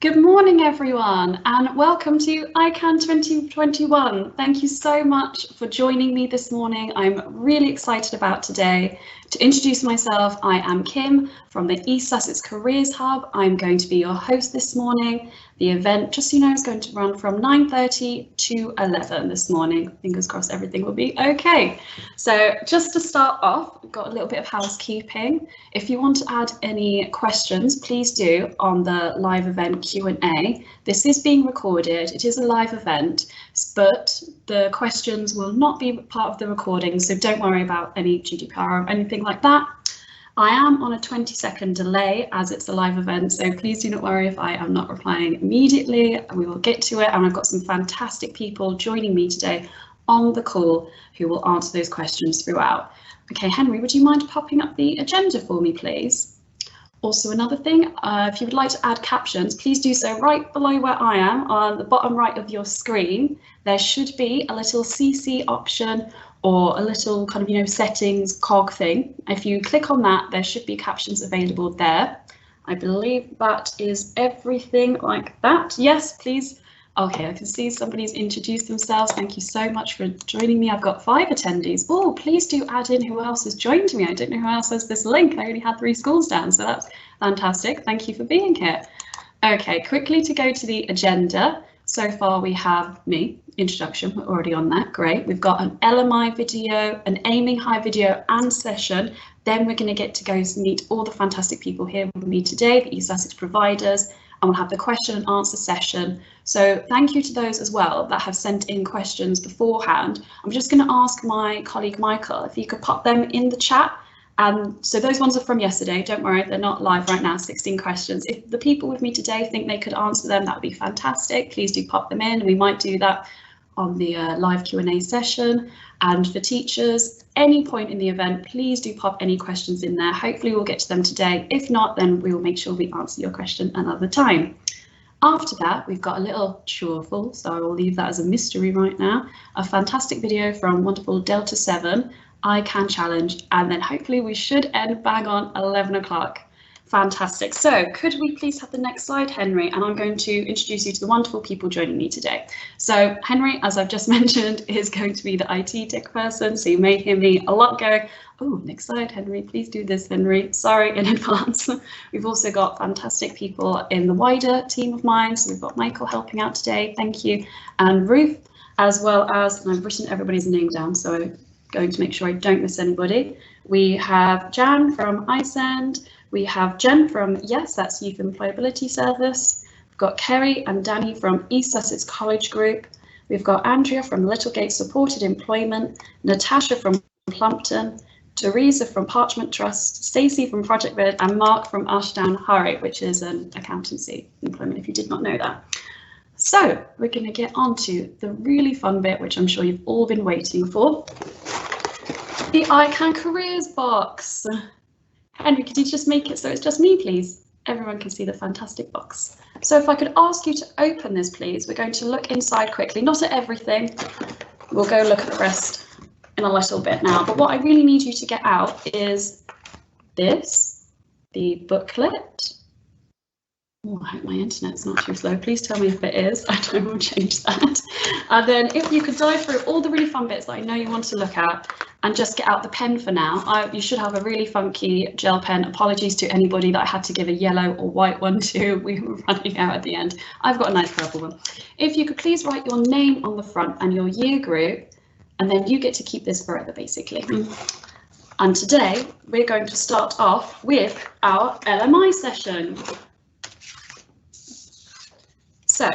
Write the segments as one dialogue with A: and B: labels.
A: Good morning, everyone, and welcome to iCan 2021. Thank you so much for joining me this morning. I'm really excited about today. To introduce myself, I am Kim from the East Sussex Careers Hub. I'm going to be your host this morning. The event, just so you know, is going to run from 9:30 to 11 this morning. Fingers crossed everything will be okay. So just to start off, we've got a little bit of housekeeping. If you want to add any questions, please do on the live event Q&A. This is being recorded. It is a live event, but the questions will not be part of the recording, so don't worry about any GDPR or anything like that. I am on a 20-second delay as it's a live event, so please do not worry if I am not replying immediately. We will get to it, and I've got some fantastic people joining me today on the call who will answer those questions throughout. Okay, Henry, would you mind popping up the agenda for me, please? Also, another thing, if you would like to add captions, please do so right below where I am on the bottom right of your screen. There should be a little CC option or a little kind of, settings cog thing. If you click on that, there should be captions available there. I believe that is everything like that. Yes, please. Okay, I can see somebody's introduced themselves. Thank you so much for joining me. I've got 5 attendees. Oh, please do add in who else has joined me. I don't know who else has this link. I only had 3 schools down, so that's fantastic. Thank you for being here. Okay, quickly to go to the agenda. So far we have me, introduction, we're already on that, great. We've got an LMI video, an aiming high video and session. Then we're going to get to go meet all the fantastic people here with me today, the East Sussex providers, and we'll have the question and answer session. So thank you to those as well that have sent in questions beforehand. I'm just going to ask my colleague Michael if you could pop them in the chat. So those ones are from yesterday, don't worry, they're not live right now, 16 questions. If the people with me today think they could answer them, that would be fantastic. Please do pop them in. We might do that on the live Q&A session. And for teachers, any point in the event, please do pop any questions in there. Hopefully we'll get to them today. If not, then we will make sure we answer your question another time. After that, we've got a little shuffle, so I will leave that as a mystery right now. A fantastic video from wonderful Delta 7. iCan challenge, and then hopefully we should end bang on 11 o'clock. Fantastic. So could we please have the next slide, Henry? And I'm going to introduce you to the wonderful people joining me today. So Henry, as I've just mentioned, is going to be the IT tech person. So you may hear me a lot going, oh, next slide, Henry, please do this, Henry. Sorry in advance. We've also got fantastic people in the wider team of mine. So we've got Michael helping out today. Thank you. And Ruth, as well as, and I've written everybody's name down, so going to make sure I don't miss anybody. We have Jan from iCan. We have Jen from, yes, that's Youth Employability Service. We've got Kerry and Danny from East Sussex College Group. We've got Andrea from Littlegate Supported Employment, Natasha from Plumpton, Teresa from Parchment Trust, Stacey from Project Red, and Mark from Ashdown Harry, which is an accountancy employment, if you did not know that. So we're going to get on to the really fun bit, which I'm sure you've all been waiting for. The iCan Careers box. Henry, could you just make it so it's just me, please? Everyone can see the fantastic box. So if I could ask you to open this, please. We're going to look inside quickly, not at everything. We'll go look at the rest in a little bit now. But what I really need you to get out is this, the booklet. Oh, I hope my internet's not too slow. Please tell me if it is. I will change that. And then if you could dive through all the really fun bits that I know you want to look at and just get out the pen for now. You should have a really funky gel pen. Apologies to anybody that I had to give a yellow or white one to. We were running out at the end. I've got a nice purple one. If you could please write your name on the front and your year group, and then you get to keep this forever, basically. And today we're going to start off with our LMI session. So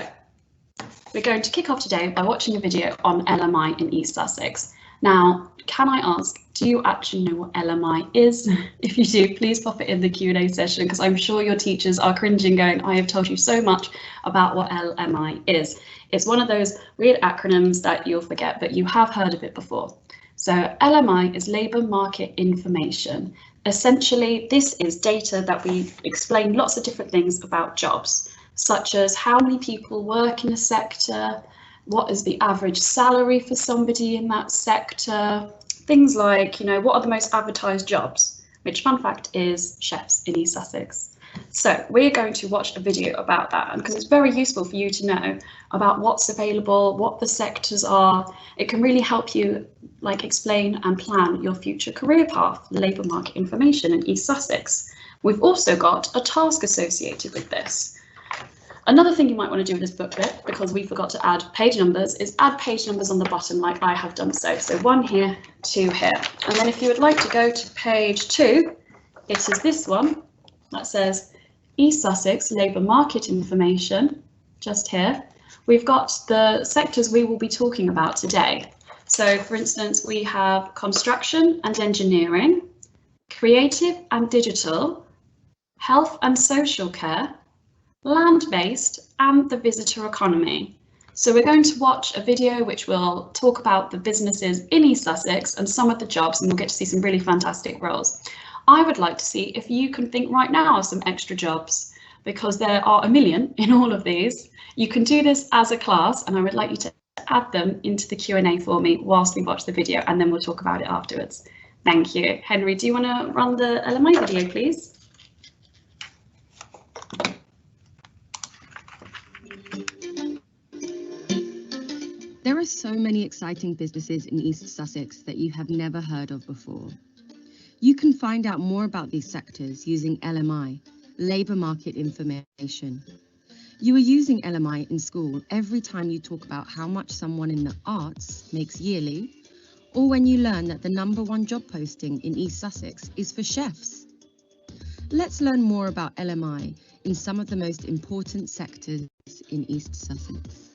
A: we're going to kick off today by watching a video on LMI in East Sussex. Now, can I ask, do you actually know what LMI is? If you do, please pop it in the Q&A session, because I'm sure your teachers are cringing going, I have told you so much about what LMI is. It's one of those weird acronyms that you'll forget, but you have heard of it before. So LMI is labour market information. Essentially, this is data that we explain lots of different things about jobs, such as how many people work in a sector, what is the average salary for somebody in that sector, things like, what are the most advertised jobs, which fun fact is chefs in East Sussex. So we're going to watch a video about that, because it's very useful for you to know about what's available, what the sectors are. It can really help you explain and plan your future career path, labour market information in East Sussex. We've also got a task associated with this. Another thing you might want to do with this booklet, because we forgot to add page numbers, is add page numbers on the bottom like I have done so. So 1 here, 2 here. And then if you would like to go to page 2, it is this one that says East Sussex Labour Market Information, just here. We've got the sectors we will be talking about today. So for instance, we have construction and engineering, creative and digital, health and social care, land-based, and the visitor economy. So we're going to watch a video which will talk about the businesses in East Sussex and some of the jobs, and we'll get to see some really fantastic roles. I would like to see if you can think right now of some extra jobs, because there are a million in all of these. You can do this as a class, and I would like you to add them into the Q&A for me whilst we watch the video, and then we'll talk about it afterwards. Thank you. Henry, do you want to run the LMI video, please?
B: There are so many exciting businesses in East Sussex that you have never heard of before. You can find out more about these sectors using LMI, Labour Market Information. You are using LMI in school every time you talk about how much someone in the arts makes yearly, or when you learn that the #1 job posting in East Sussex is for chefs. Let's learn more about LMI in some of the most important sectors in East Sussex.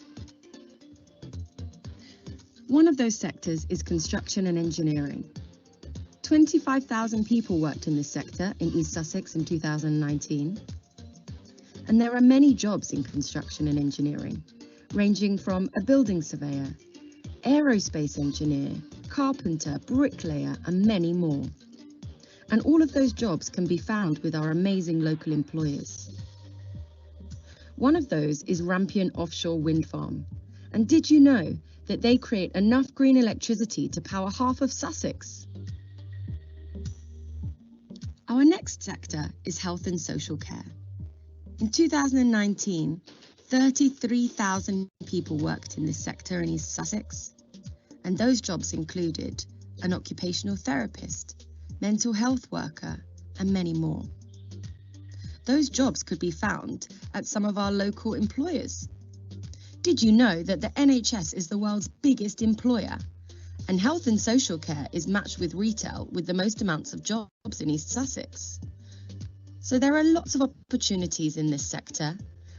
B: One of those sectors is construction and engineering. 25,000 people worked in this sector in East Sussex in 2019. And there are many jobs in construction and engineering, ranging from a building surveyor, aerospace engineer, carpenter, bricklayer, and many more. And all of those jobs can be found with our amazing local employers. One of those is Rampion Offshore Wind Farm. And did you know that they create enough green electricity to power half of Sussex? Our next sector is health and social care. In 2019, 33,000 people worked in this sector in East Sussex, and those jobs included an occupational therapist, mental health worker, and many more. Those jobs could be found at some of our local employers. Did you know that the NHS is the world's biggest employer? And health and social care is matched with retail with the most amounts of jobs in East Sussex. So there are lots of opportunities in this sector,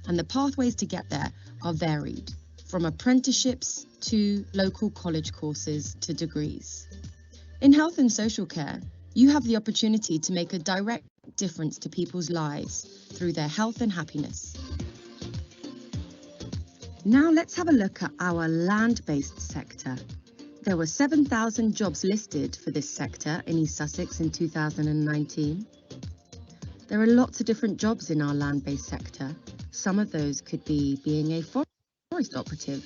B: and the pathways to get there are varied, from apprenticeships to local college courses to degrees. In health and social care, you have the opportunity to make a direct difference to people's lives through their health and happiness. Now let's have a look at our land-based sector. There were 7,000 jobs listed for this sector in East Sussex in 2019. There are lots of different jobs in our land-based sector. Some of those could be being a forest operative,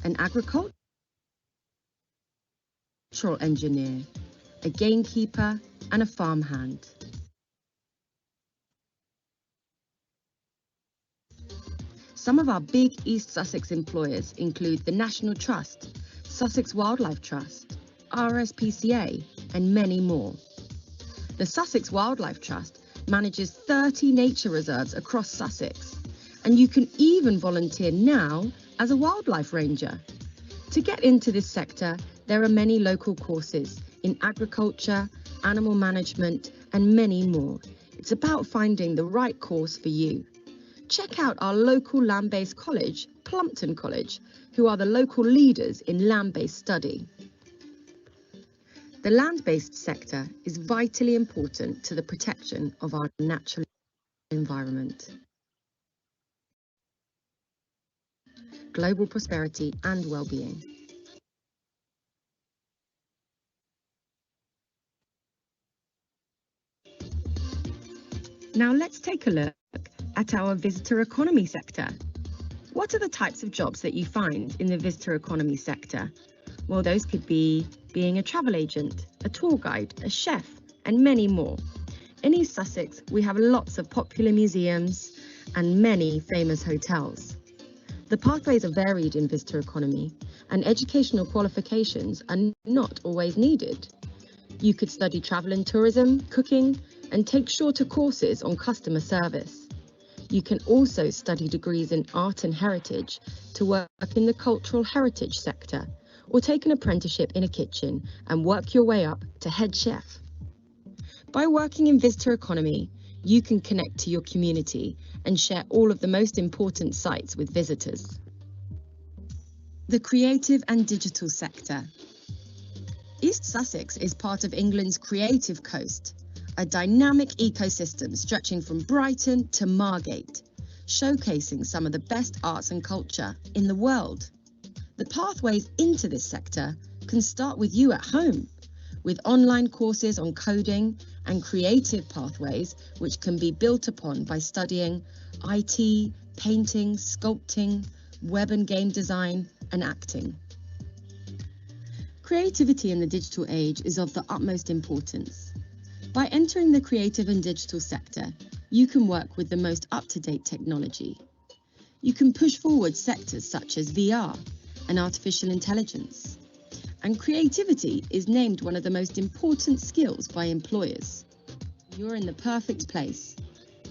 B: an agricultural engineer, a gamekeeper, and a farmhand. Some of our big East Sussex employers include the National Trust, Sussex Wildlife Trust, RSPCA, and many more. The Sussex Wildlife Trust manages 30 nature reserves across Sussex, and you can even volunteer now as a wildlife ranger. To get into this sector, there are many local courses in agriculture, animal management, and many more. It's about finding the right course for you. Check out our local land-based college, Plumpton College, who are the local leaders in land-based study. The land-based sector is vitally important to the protection of our natural environment, global prosperity and well-being. Now let's take a look at our visitor economy sector. What are the types of jobs that you find in the visitor economy sector? Well, those could be being a travel agent, a tour guide, a chef, and many more. In East Sussex, we have lots of popular museums and many famous hotels. The pathways are varied in visitor economy, and educational qualifications are not always needed. You could study travel and tourism, cooking, and take shorter courses on customer service. You can also study degrees in art and heritage to work in the cultural heritage sector, or take an apprenticeship in a kitchen and work your way up to head chef. By working in visitor economy, you can connect to your community and share all of the most important sites with visitors. The creative and digital sector. East Sussex is part of England's creative coast, a dynamic ecosystem stretching from Brighton to Margate, showcasing some of the best arts and culture in the world. The pathways into this sector can start with you at home, with online courses on coding and creative pathways which can be built upon by studying IT, painting, sculpting, web and game design, and acting. Creativity in the digital age is of the utmost importance. By entering the creative and digital sector, you can work with the most up-to-date technology. You can push forward sectors such as VR and artificial intelligence. And creativity is named one of the most important skills by employers. You're in the perfect place.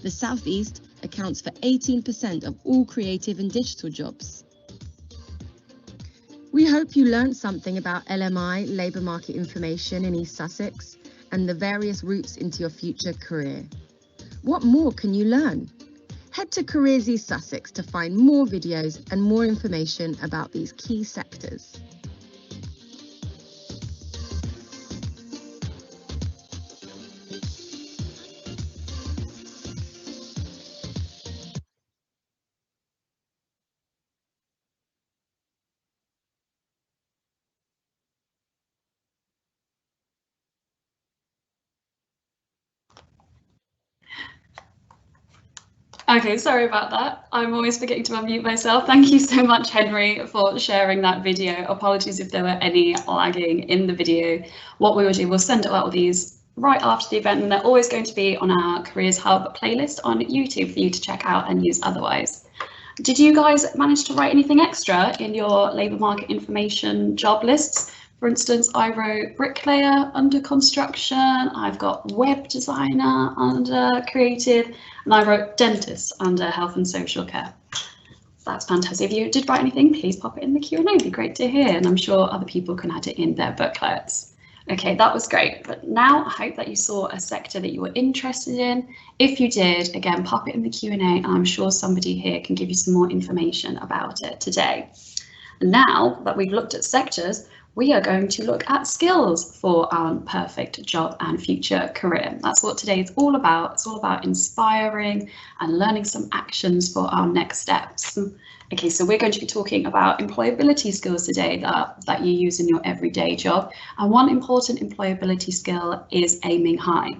B: The South East accounts for 18% of all creative and digital jobs. We hope you learned something about LMI, labour market information in East Sussex, and the various routes into your future career. What more can you learn? Head to Careers East Sussex to find more videos and more information about these key sectors.
A: Okay, sorry about that. I'm always forgetting to unmute myself. Thank you so much, Henry, for sharing that video. Apologies if there were any lagging in the video. What we will do, we'll send out all these right after the event, and they're always going to be on our Careers Hub playlist on YouTube for you to check out and use otherwise. Did you guys manage to write anything extra in your labour market information job lists? For instance, I wrote bricklayer under construction, I've got web designer under creative, and I wrote dentist under health and social care. That's fantastic. If you did write anything, please pop it in the Q&A, it'd be great to hear, and I'm sure other people can add it in their booklets. Okay, that was great, but now I hope that you saw a sector that you were interested in. If you did, again, pop it in the Q&A, and I'm sure somebody here can give you some more information about it today. And now that we've looked at sectors, we are going to look at skills for our perfect job and future career. That's what today is all about. It's all about inspiring and learning some actions for our next steps. Okay, so we're going to be talking about employability skills today that you use in your everyday job. And one important employability skill is aiming high.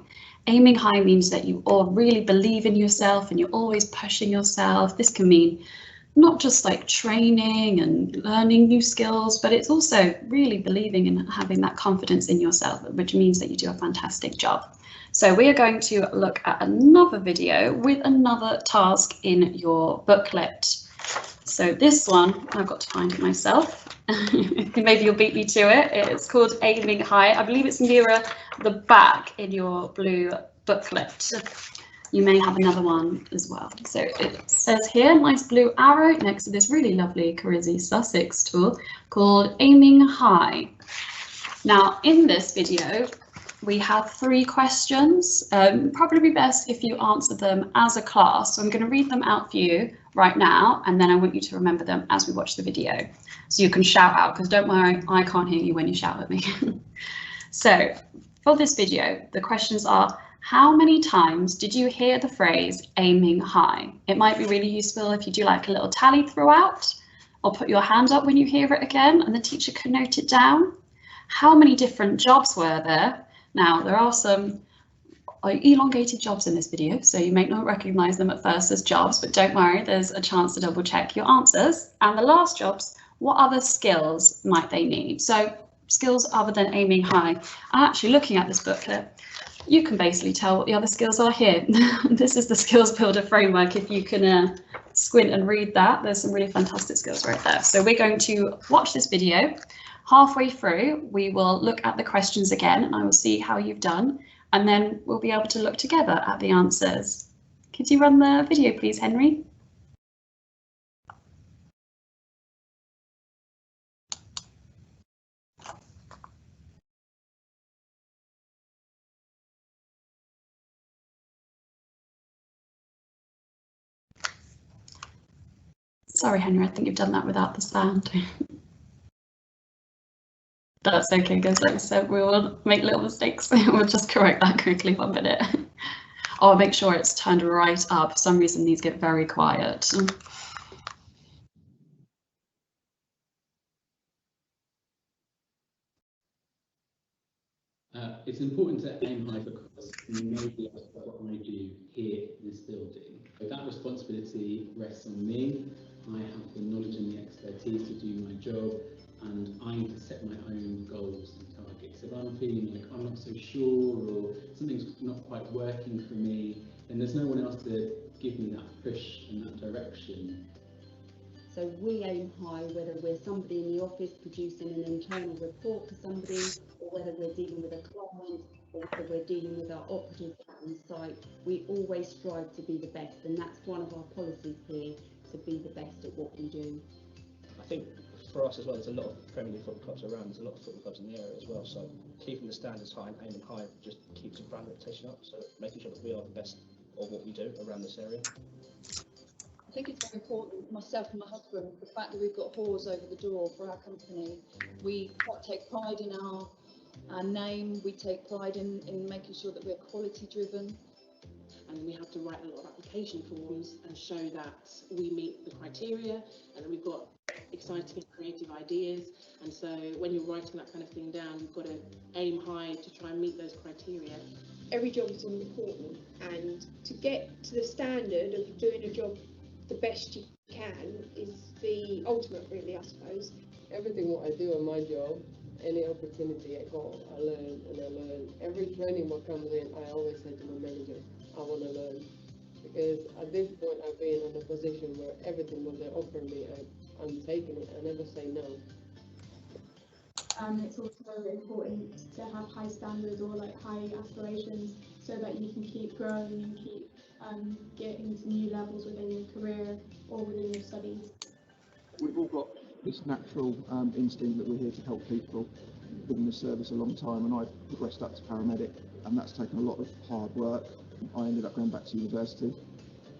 A: Aiming high means that you all really believe in yourself and you're always pushing yourself. This can mean not just like training and learning new skills, but it's also really believing and having that confidence in yourself, which means that you do a fantastic job. So we are going to look at another video with another task in your booklet. So this one, I've got to find it myself. Maybe you'll beat me to it. It's called Aiming High. I believe it's nearer the back in your blue booklet. You may have another one as well. So it says here, nice blue arrow next to this really lovely Careers East Sussex tool called Aiming High. Now in this video, we have 3 questions. Probably be best if you answer them as a class. So I'm going to read them out for you right now, and then I want you to remember them as we watch the video. So you can shout out, because don't worry, I can't hear you when you shout at me. So for this video, the questions are, how many times did you hear the phrase aiming high? It might be really useful if you do like a little tally throughout, or put your hand up when you hear it again and the teacher can note it down. How many different jobs were there? Now, there are some elongated jobs in this video, so you may not recognise them at first as jobs, but don't worry, there's a chance to double check your answers. And the last jobs, what other skills might they need? So skills other than aiming high. And actually looking at this booklet, you can basically tell what the other skills are here. This is the Skills Builder framework. If you can squint and read that, there's some really fantastic skills right there. So we're going to watch this video. Halfway through, we will look at the questions again, and I will see how you've done, and then we'll be able to look together at the answers. Could you run the video, please, Henry? Sorry, Henry, I think you've done that without the sound. That's okay, guys. Like I said, we will make little mistakes. We'll just correct that quickly, 1 minute. I'll make sure it's turned right up. For some reason, these get very quiet.
C: It's important to aim high because nobody else does what I do here in this building. So that responsibility rests on me. I have the knowledge and the expertise to do my job, and I need to set my own goals and targets. If I'm feeling like I'm not so sure or something's not quite working for me, then there's no one else to give me that push in that direction.
D: So we aim high, whether we're somebody in the office producing an internal report for somebody, or whether we're dealing with a client, or whether we're dealing with our operative on site. We always strive to be the best, and that's one of our policies here, to be the best at what we do.
E: I think for us as well, there's a lot of Premier League football clubs around, there's a lot of football clubs in the area as well, so keeping the standards high and aiming high just keeps the brand reputation up, so making sure that we are the best of what we do around this area.
F: I think it's very important, myself and my husband, the fact that we've got Hawes over the door for our company. We take pride in our name, we take pride in making sure that we're quality driven.
G: And we have to write a lot of application forms and show that we meet the criteria and that we've got exciting and creative ideas. And so when you're writing that kind of thing down, you've got to aim high to try and meet those criteria.
H: Every job is important, and to get to the standard of doing a job the best you can is the ultimate, really, I suppose.
I: Everything what I do in my job, any opportunity I got, I learn and I learn. Every training what comes in, I always say to my manager, I want to learn. Because at this point I've been in a position where everything what they're offering me, I'm taking it. I never say no.
J: It's also important to have high standards or like high aspirations so that you can keep growing and keep getting to new levels within your career or within your studies.
K: We've all got this natural instinct that we're here to help people. Been in the service a long time, and I've progressed up to paramedic, and that's taken a lot of hard work. I ended up going back to university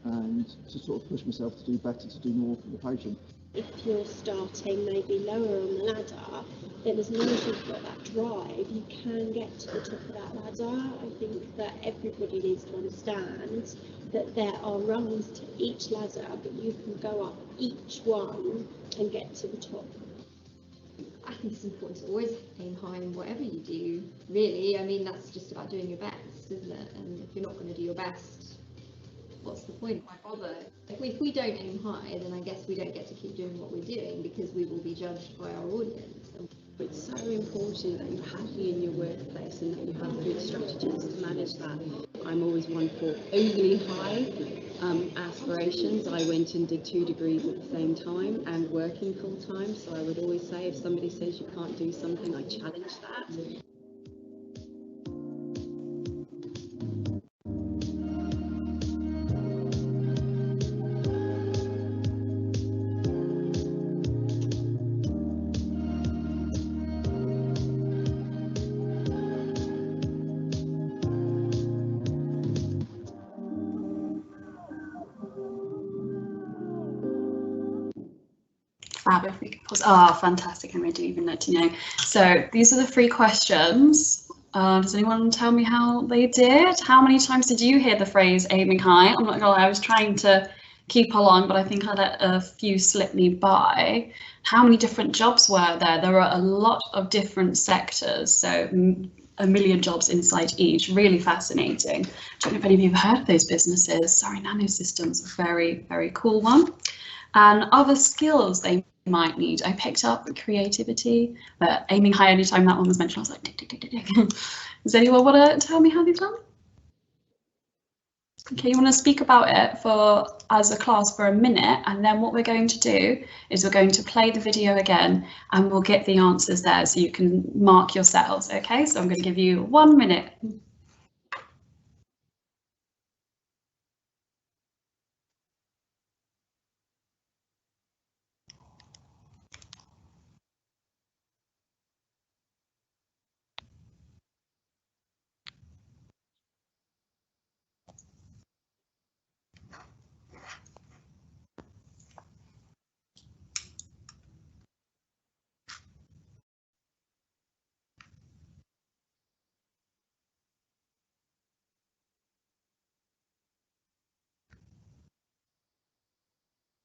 K: and to sort of push myself to do better, to do more for the patient.
H: If you're starting maybe lower on the ladder, then as long as you've got that drive, you can get to the top of that ladder. I think that everybody needs to understand that there are rungs to each ladder, but you can go up each one and get to the top.
L: I think it's important to always aim high in whatever you do, really. I mean, that's just about doing your best, isn't it? And if you're not going to do your best, what's the point? Why bother? If we don't aim high, then I guess we don't get to keep doing what we're doing because we will be judged by our audience.
G: It's so important that you're happy in your workplace and that you have good strategies to manage that. I'm always one for overly high aspirations. I went and did 2 degrees at the same time and working full time, so I would always say if somebody says you can't do something, I challenge that.
A: Fab, if we could pause. Ah, fantastic, and I didn't even let you know. So these are the 3 questions. Does anyone tell me how they did? How many times did you hear the phrase aiming high? I'm not gonna lie, I was trying to keep along, but I think I let a few slip me by. How many different jobs were there? There are a lot of different sectors, so a million jobs inside each. Really fascinating. Don't know if any of you have heard of those businesses. Sorry, Nanosystems, a very, very cool one. And other skills they might need. I picked up creativity, but aiming high anytime that one was mentioned, I was like, tick, tick, tick, tick, tick. Does anyone want to tell me how they've done? Okay, you want to speak about it for as a class for a minute, and then what we're going to do is we're going to play the video again and we'll get the answers there so you can mark yourselves. Okay, so I'm going to give you 1 minute.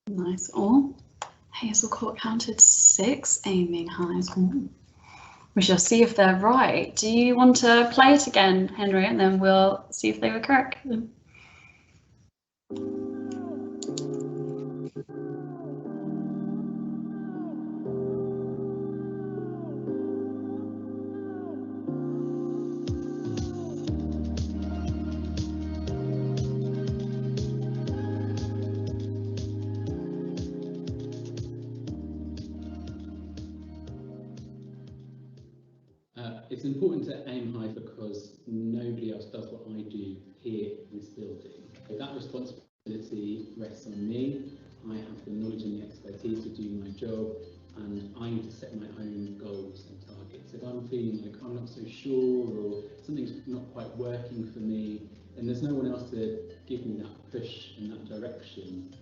A: Nice. Oh, Hazel Court counted 6 aiming highs. Ooh. We shall see if they're right. Do you want to play it again, Henry, and then we'll see if they were correct?
C: It's important to aim high because nobody else does what I do here in this building. So that responsibility rests on me. I have the knowledge and the expertise to do my job, and I need to set my own goals and targets. If I'm feeling like I'm not so sure or something's not quite working for me, then there's no one else to give me that push in that direction.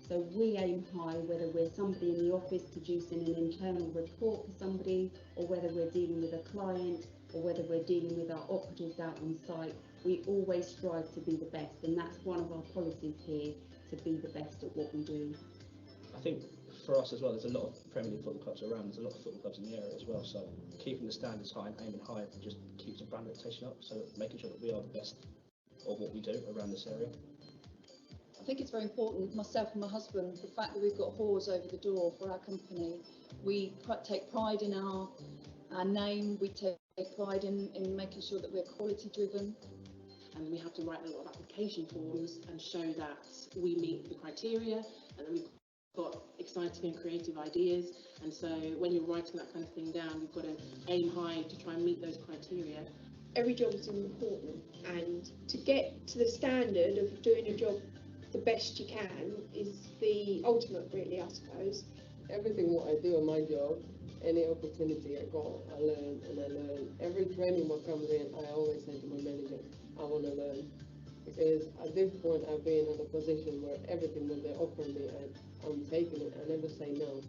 D: So we aim high, whether we're somebody in the office producing an internal report for somebody, or whether we're dealing with a client, or whether we're dealing with our operatives out on site. We always strive to be the best, and that's one of our policies here, to be the best at what we do.
E: I think for us as well, there's a lot of Premier League football clubs around, there's a lot of football clubs in the area as well, so keeping the standards high and aiming high just keeps the brand reputation up, so making sure that we are the best of what we do around this area.
F: I think it's very important, myself and my husband, the fact that we've got whores over the door for our company. We take pride in our name, we take pride in making sure that we're quality driven.
M: And we have to write a lot of application forms and show that we meet the criteria and that we've got exciting and creative ideas. And so when you're writing that kind of thing down, you've got to aim high to try and meet those criteria.
H: Every job is important, and to get to the standard of doing a job the best you can is the ultimate, really, I suppose.
I: Everything what I do in my job, any opportunity I got, I learn and I learn. Every training what comes in, I always say to my manager, I want to learn. Because at this point I've been in a position where everything that they're offering me, I'm taking it. I never say no.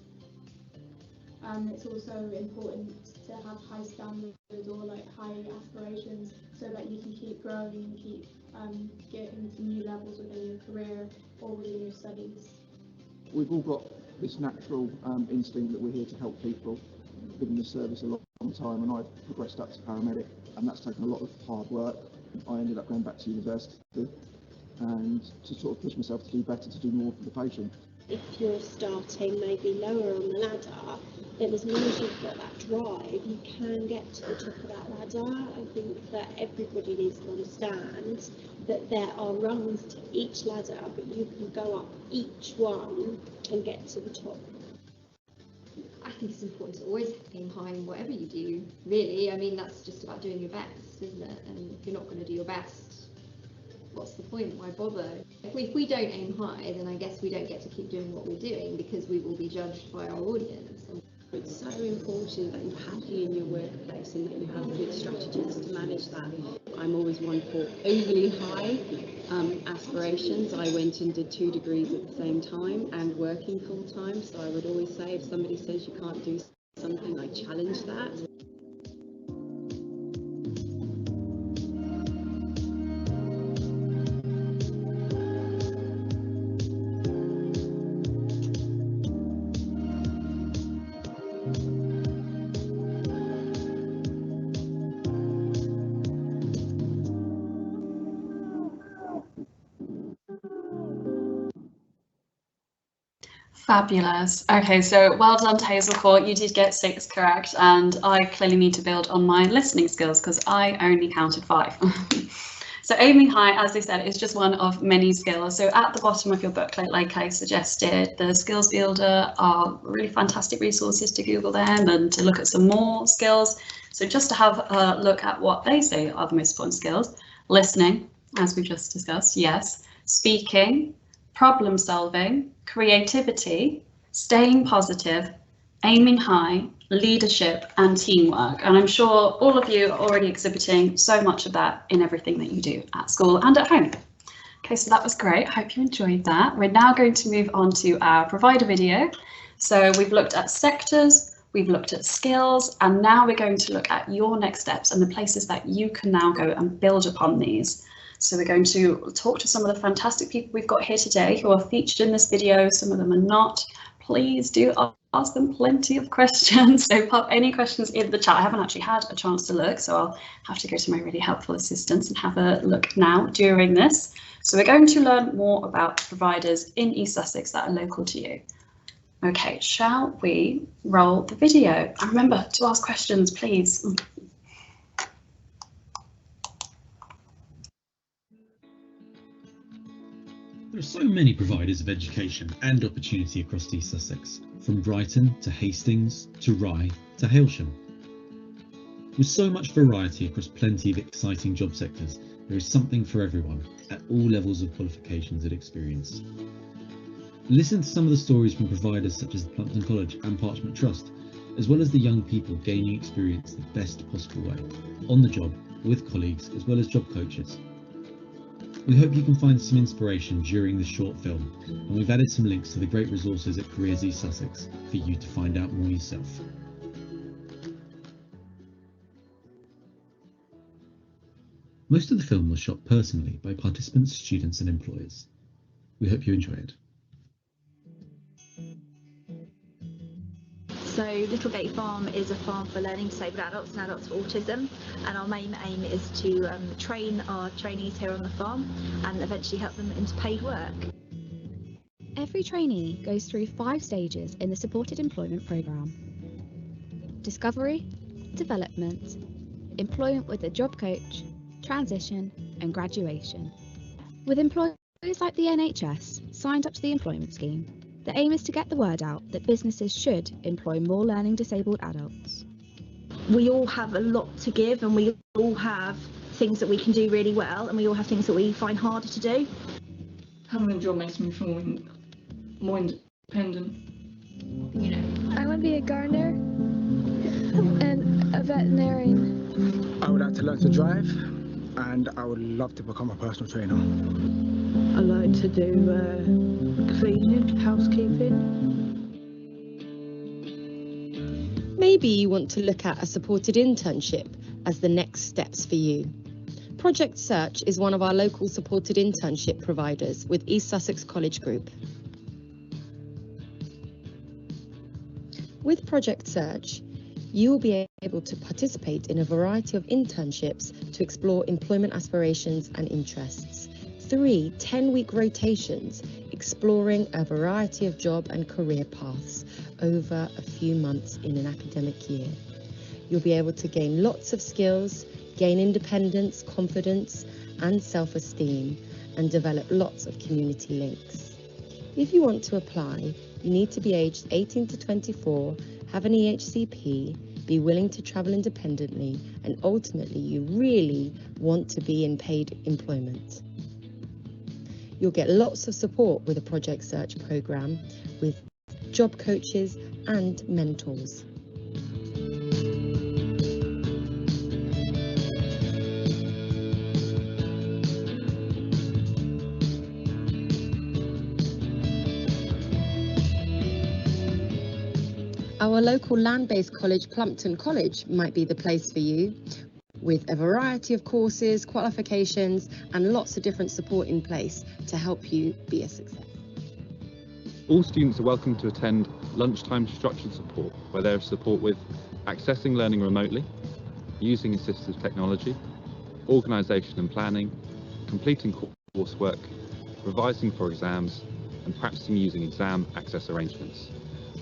J: It's also important to have high standards or like high aspirations so that you can keep growing and keep getting to new levels within your career or within your studies.
K: We've all got this natural instinct that we're here to help people. I've been in the service a long time, and I've progressed up to paramedic, and that's taken a lot of hard work. I ended up going back to university and to sort of push myself to do better, to do more for the patient.
H: If you're starting maybe lower on the ladder, then as long as you've got that drive, you can get to the top of that ladder. I think that everybody needs to understand that there are rungs to each ladder, but you can go up each one and get to the top.
L: I think it's important to always aim high in whatever you do, really. I mean, that's just about doing your best, isn't it? And if you're not going to do your best, what's the point? Why bother? If we don't aim high, then I guess we don't get to keep doing what we're doing because we will be judged by our audience.
G: It's so important that you're happy in your workplace and that you have good strategies to manage that. I'm always one for overly high aspirations. I went and did 2 degrees at the same time and working full time, so I would always say if somebody says you can't do something, I challenge that.
A: Fabulous. Okay, so well done to Hazel Court. You did get 6 correct, and I clearly need to build on my listening skills because I only counted 5. So aiming high, as I said, is just one of many skills. So at the bottom of your booklet, like I suggested, the Skills Builder are really fantastic resources to Google them and to look at some more skills. So just to have a look at what they say are the most important skills: listening, as we just discussed, yes, speaking, problem solving, creativity, staying positive, aiming high, leadership, and teamwork. And I'm sure all of you are already exhibiting so much of that in everything that you do at school and at home. Okay, so that was great. I hope you enjoyed that. We're now going to move on to our provider video. So we've looked at sectors, we've looked at skills, and now we're going to look at your next steps and the places that you can now go and build upon these. So we're going to talk to some of the fantastic people we've got here today who are featured in this video. Some of them are not. Please do ask them plenty of questions. So pop any questions in the chat. I haven't actually had a chance to look, so I'll have to go to my really helpful assistants and have a look now during this. So we're going to learn more about providers in East Sussex that are local to you. Okay, shall we roll the video? And remember to ask questions, please.
N: There are so many providers of education and opportunity across East Sussex, from Brighton to Hastings to Rye to Hailsham. With so much variety across plenty of exciting job sectors, there is something for everyone at all levels of qualifications and experience. Listen to some of the stories from providers such as the Plumpton College and Parchment Trust, as well as the young people gaining experience the best possible way, on the job, with colleagues, as well as job coaches. We hope you can find some inspiration during this short film, and we've added some links to the great resources at Careers East Sussex for you to find out more yourself. Most of the film was shot personally by participants, students and employers. We hope you enjoy it.
O: So Littlegate Farm is a farm for learning disabled adults and adults with autism, and our main aim is to train our trainees here on the farm and eventually help them into paid work.
P: Every trainee goes through 5 stages in the Supported Employment Programme: discovery, development, employment with a job coach, transition and graduation. With employers like the NHS signed up to the employment scheme, the aim is to get the word out that businesses should employ more learning disabled adults.
O: We all have a lot to give, and we all have things that we can do really well, and we all have things that we find harder to do.
Q: Having a job makes me feel more independent.
R: You know, I want to be a gardener and a veterinarian.
S: I would like to learn to drive, and I would love to become a personal trainer.
T: I like to do cleaning, housekeeping.
B: Maybe you want to look at a supported internship as the next steps for you. Project Search is one of our local supported internship providers with East Sussex College Group. With Project Search, you will be able to participate in a variety of internships to explore employment aspirations and interests. 3 10-week rotations exploring a variety of job and career paths over a few months in an academic year. You'll be able to gain lots of skills, gain independence, confidence and self-esteem, and develop lots of community links. If you want to apply, you need to be aged 18 to 24, have an EHCP, be willing to travel independently, and ultimately you really want to be in paid employment. You'll get lots of support with a Project Search programme with job coaches and mentors. Our local land-based college, Plumpton College, might be the place for you, with a variety of courses, qualifications and lots of different support in place to help you be a success.
U: All students are welcome to attend lunchtime structured support, where there is support with accessing learning remotely, using assistive technology, organisation and planning, completing coursework, revising for exams and practicing using exam access arrangements.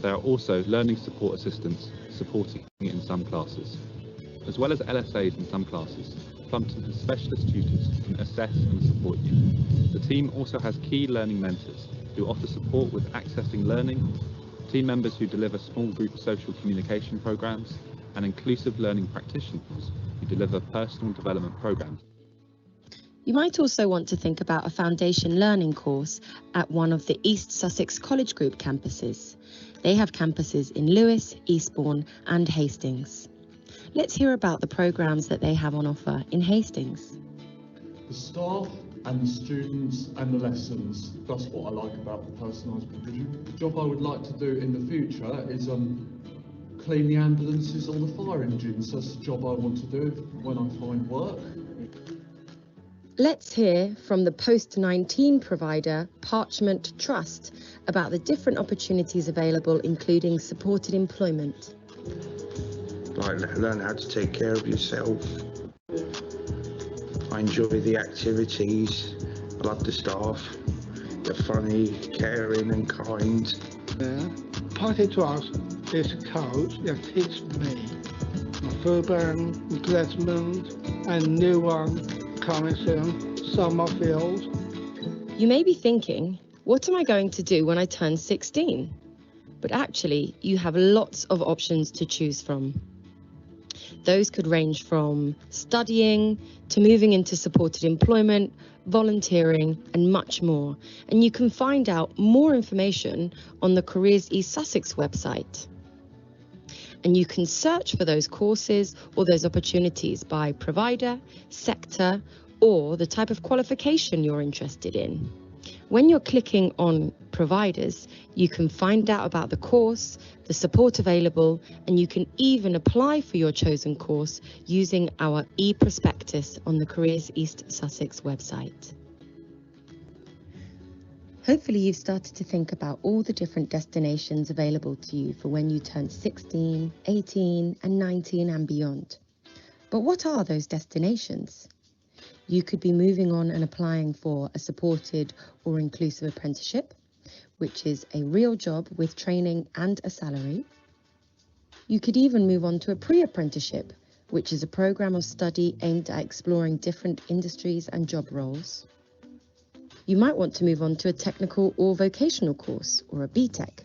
U: There are also learning support assistants supporting it in some classes. As well as LSAs in some classes, Plumpton has specialist tutors who can assess and support you. The team also has key learning mentors who offer support with accessing learning, team members who deliver small group social communication programs, and inclusive learning practitioners who deliver personal development programs.
B: You might also want to think about a foundation learning course at one of the East Sussex College Group campuses. They have campuses in Lewes, Eastbourne and Hastings. Let's hear about the programs that they have on offer in Hastings.
C: The staff and the students and the lessons, that's what I like about the personalised provision. The job I would like to do in the future is clean the ambulances or the fire engines. That's the job I want to do when I find work.
B: Let's hear from the post-19 provider Parchment Trust about the different opportunities available, including supported employment.
V: Like learn how to take care of yourself. I enjoy the activities. I love the staff. They're funny, caring and kind.
T: Party Trust is a coach that teaches me my verbal replacement and new one coming soon, summer field.
B: You may be thinking, what am I going to do when I turn 16? But actually, you have lots of options to choose from. Those could range from studying to moving into supported employment, volunteering and much more. And you can find out more information on the Careers East Sussex website. And you can search for those courses or those opportunities by provider, sector, or the type of qualification you're interested in. When you're clicking on providers, you can find out about the course, the support available, and you can even apply for your chosen course using our e-prospectus on the Careers East Sussex website. Hopefully you've started to think about all the different destinations available to you for when you turn 16, 18 and 19 and beyond. But what are those destinations? You could be moving on and applying for a supported or inclusive apprenticeship, which is a real job with training and a salary. You could even move on to a pre-apprenticeship, which is a program of study aimed at exploring different industries and job roles. You might want to move on to a technical or vocational course, or a BTEC,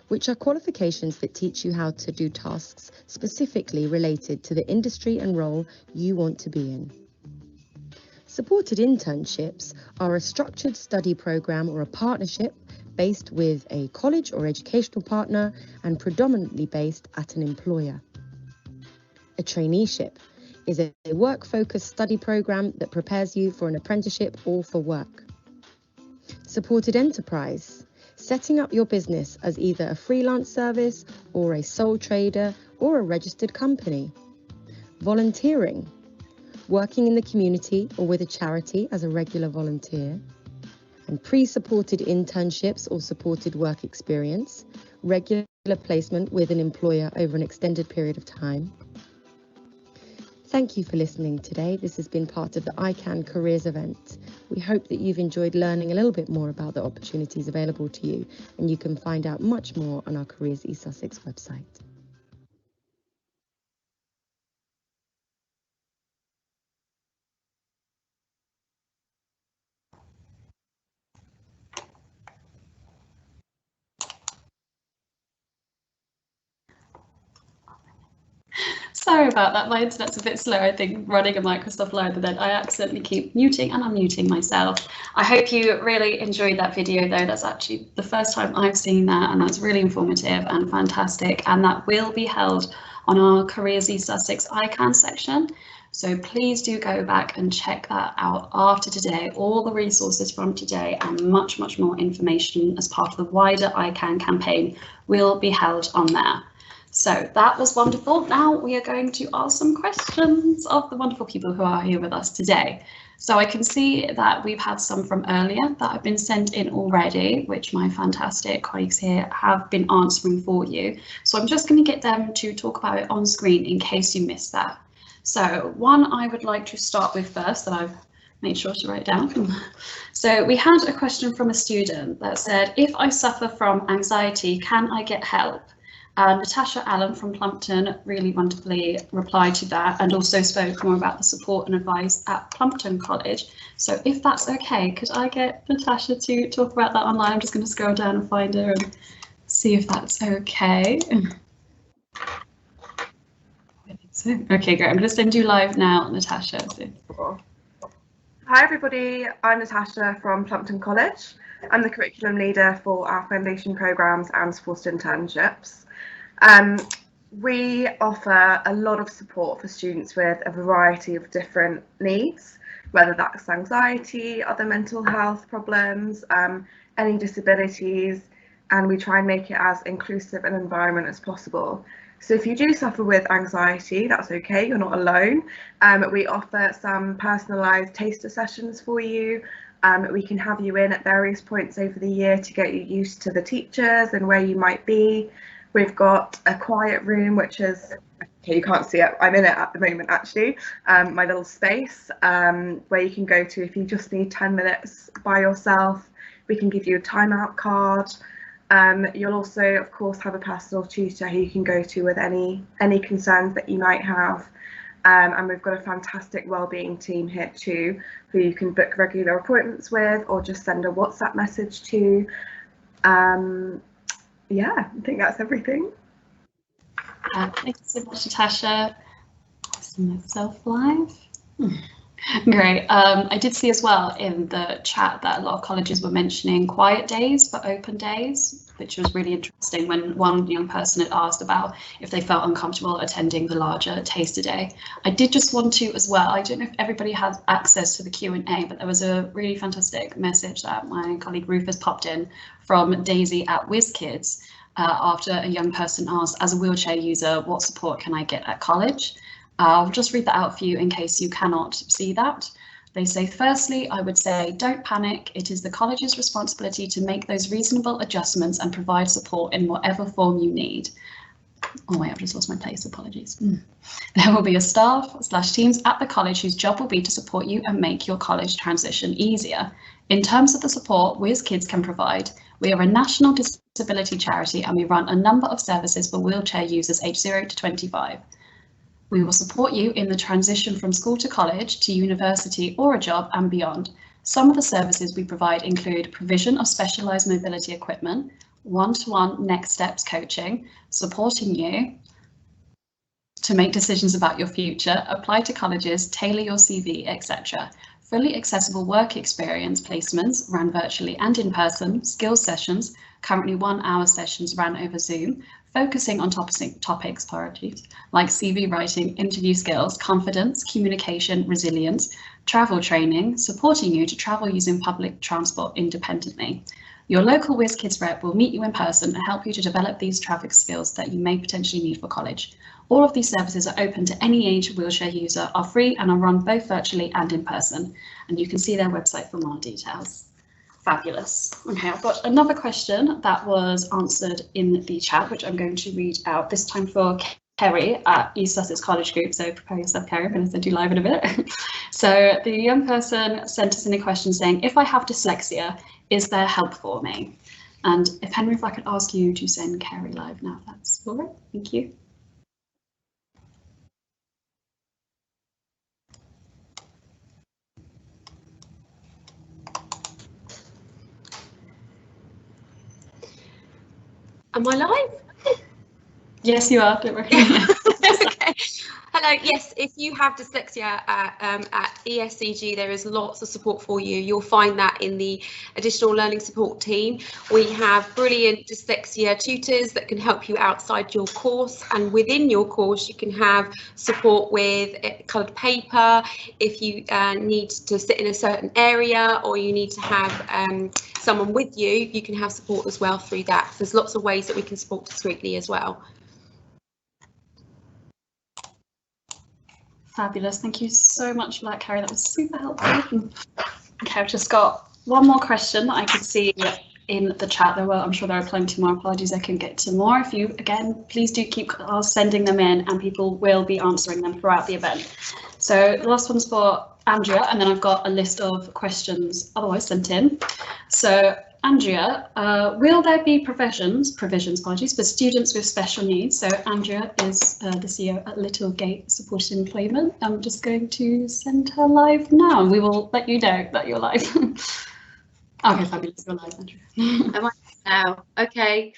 B: which are qualifications that teach you how to do tasks specifically related to the industry and role you want to be in. Supported internships are a structured study program or a partnership based with a college or educational partner and predominantly based at an employer. A traineeship is a work-focused study program that prepares you for an apprenticeship or for work. Supported enterprise, setting up your business as either a freelance service or a sole trader or a registered company. Volunteering, working in the community or with a charity as a regular volunteer. And pre-supported internships or supported work experience, regular placement with an employer over an extended period of time. Thank you for listening today. This has been part of the iCan Careers event. We hope that you've enjoyed learning a little bit more about the opportunities available to you, and you can find out much more on our Careers East Sussex website.
A: Sorry about that, my internet's a bit slow, I think, running a Microsoft Live, and then I accidentally keep muting and unmuting myself. I hope you really enjoyed that video though. That's actually the first time I've seen that, and that's really informative and fantastic, and that will be held on our Careers East Sussex iCan section. So please do go back and check that out after today. All the resources from today and much more information as part of the wider iCan campaign will be held on there. So that was wonderful. Now we are going to ask some questions of the wonderful people who are here with us today. So I can see that we've had some from earlier that have been sent in already, which my fantastic colleagues here have been answering for you. So I'm just going to get them to talk about it on screen in case you missed that. So one I would like to start with first that I've made sure to write it down. So we had a question from a student that said, if I suffer from anxiety, can I get help? Natasha Allen from Plumpton really wonderfully replied to that and also spoke more about the support and advice at Plumpton College. So if that's okay, could I get Natasha to talk about that online? I'm just going to scroll down and find her and see if that's okay. Okay, great. I'm going to send you live now, Natasha.
D: Hi everybody, I'm Natasha from Plumpton College. I'm the curriculum leader for our foundation programmes and supported internships. We offer a lot of support for students with a variety of different needs, whether that's anxiety, other mental health problems, any disabilities, and we try and make it as inclusive an environment as possible. So if you do suffer with anxiety, that's okay, you're not alone. We offer some personalised taster sessions for you. We can have you in at various points over the year to get you used to the teachers and where you might be. We've got a quiet room, which is, okay, you can't see it, I'm in it at the moment actually, my little space where you can go to if you just need 10 minutes by yourself. We can give you a timeout card. You'll also, of course, have a personal tutor who you can go to with any concerns that you might have. And we've got a fantastic wellbeing team here too, who you can book regular appointments with or just send a WhatsApp message to. Yeah, I think that's everything.
A: Thank you so much, Natasha. See myself live. Great. I did see as well in the chat that a lot of colleges were mentioning quiet days for open days, which was really interesting when one young person had asked about if they felt uncomfortable attending the larger taster day. I did just want to as well, I don't know if everybody has access to the Q&A, but there was a really fantastic message that my colleague Rufus popped in from Daisy at WizKids after a young person asked, as a wheelchair user, what support can I get at college? I'll just read that out for you in case you cannot see that. They say, firstly, I would say don't panic. It is the college's responsibility to make those reasonable adjustments and provide support in whatever form you need. Oh wait, I've just lost my place, apologies. There will be a staff/teams at the college whose job will be to support you and make your college transition easier. In terms of the support WizKids can provide, we are a national disability charity and we run a number of services for wheelchair users aged 0 to 25. We will support you in the transition from school to college, to university or a job and beyond. Some of the services we provide include provision of specialised mobility equipment, one-to-one next steps coaching, supporting you to make decisions about your future, apply to colleges, tailor your CV, etc. Fully accessible work experience placements ran virtually and in person, skills sessions, currently 1 hour sessions ran over Zoom, focusing on topics priorities like CV writing, interview skills, confidence, communication, resilience, travel training, supporting you to travel using public transport independently. Your local WizKids rep will meet you in person and help you to develop these traffic skills that you may potentially need for college. All of these services are open to any age wheelchair user, are free and are run both virtually and in person. And you can see their website for more details. Fabulous. Okay, I've got another question that was answered in the chat, which I'm going to read out, this time for Kerry at East Sussex College Group. So prepare yourself, Kerry, I'm going to send you live in a bit. So the young person sent us in a question saying, if I have dyslexia, is there help for me? And if Henry, if I could ask you to send Kerry live now, that's all right. Thank you.
E: Am I live?
A: Yes, you are. Don't worry.
E: Okay. Hello. Yes, if you have dyslexia at ESCG, there is lots of support for you. You'll find that in the additional learning support team. We have brilliant dyslexia tutors that can help you outside your course, and within your course you can have support with coloured paper if you need to sit in a certain area or you need to have someone with you. You can have support as well through that. There's lots of ways that we can support discreetly as well.
A: Fabulous. Thank you so much for that, Kerry. That was super helpful. Okay, I've just got one more question that I could see in the chat. I'm sure there are plenty more. Apologies, I couldn't get to more. If you, again, please do keep sending them in and people will be answering them throughout the event. So the last one's for Andrea, and then I've got a list of questions otherwise sent in. So Andrea, will there be provisions for students with special needs? So Andrea is the CEO at Littlegate Supported Employment. I'm just going to send her live now. We will let you know that you're live. Okay, fabulous, you're live, Andrea.
F: Am I now? Okay,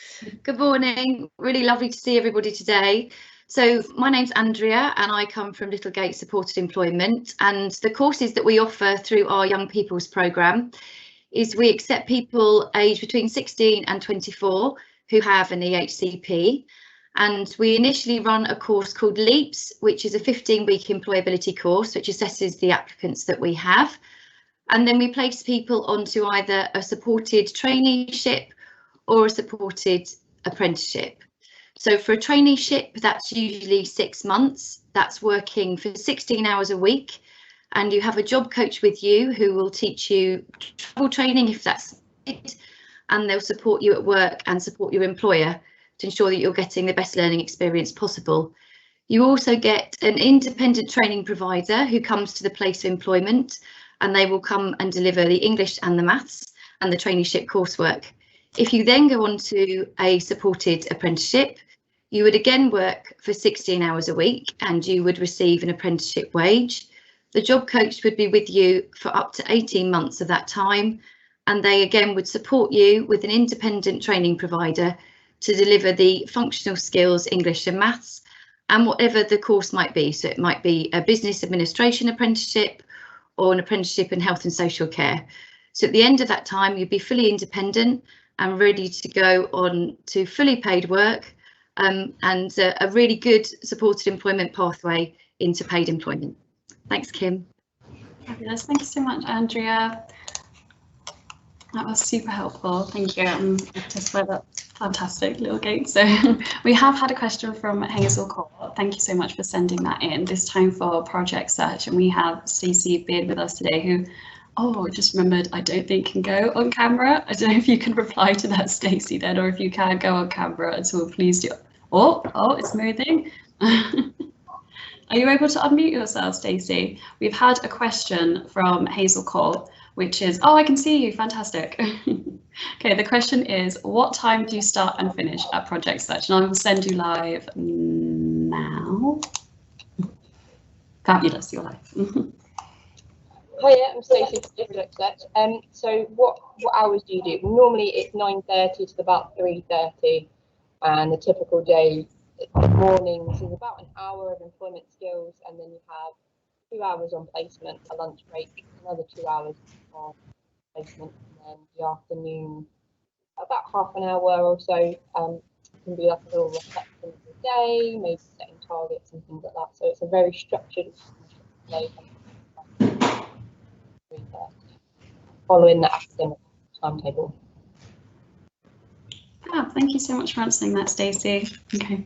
F: good morning. Really lovely to see everybody today. So my name's Andrea and I come from Littlegate Supported Employment, and the courses that we offer through our Young People's programme is we accept people aged between 16 and 24 who have an EHCP, and we initially run a course called LEAPS, which is a 15-week employability course which assesses the applicants that we have, and then we place people onto either a supported traineeship or a supported apprenticeship. So for a traineeship, that's usually 6 months. That's working for 16 hours a week, and you have a job coach with you who will teach you travel training if that's it, and they'll support you at work and support your employer to ensure that you're getting the best learning experience possible. You also get an independent training provider who comes to the place of employment, and they will come and deliver the English and the maths and the traineeship coursework. If you then go on to a supported apprenticeship, you would again work for 16 hours a week and you would receive an apprenticeship wage. The job coach would be with you for up to 18 months of that time, and they again would support you with an independent training provider to deliver the functional skills, English and maths, and whatever the course might be. So it might be a business administration apprenticeship or an apprenticeship in health and social care. So at the end of that time, you'd be fully independent and ready to go on to fully paid work, and a really good supported employment pathway into paid employment. Thanks, Kim.
A: Fabulous. Thank you so much, Andrea. That was super helpful. Thank you. Just for that fantastic Littlegate. So we have had a question from Hazel Cole. Thank you so much for sending that in, this time for project search. And we have Stacey Beard with us today, who, oh, just remembered, I don't think can go on camera. I don't know if you can reply to that, Stacey, then, or if you can go on camera at all, please do. Oh, it's moving. Are you able to unmute yourself, Stacey? We've had a question from Hazel Cole, which is, oh, I can see you, fantastic. Okay, the question is, what time do you start and finish at Project Search? And I will send you live now. Fabulous, you're live.
M: Hiya, I'm Stacey from Project Search. So what hours do you do? Normally it's 9:30 to about 3:30, and the typical day mornings is about an hour of employment skills, and then you have 2 hours on placement, a lunch break, another 2 hours on placement, and then the afternoon about half an hour or so can be like a little reflection of the day, maybe setting targets and things like that. So it's a very structured day, following the academic timetable.
A: Thank you so much for answering that, Stacey. Okay.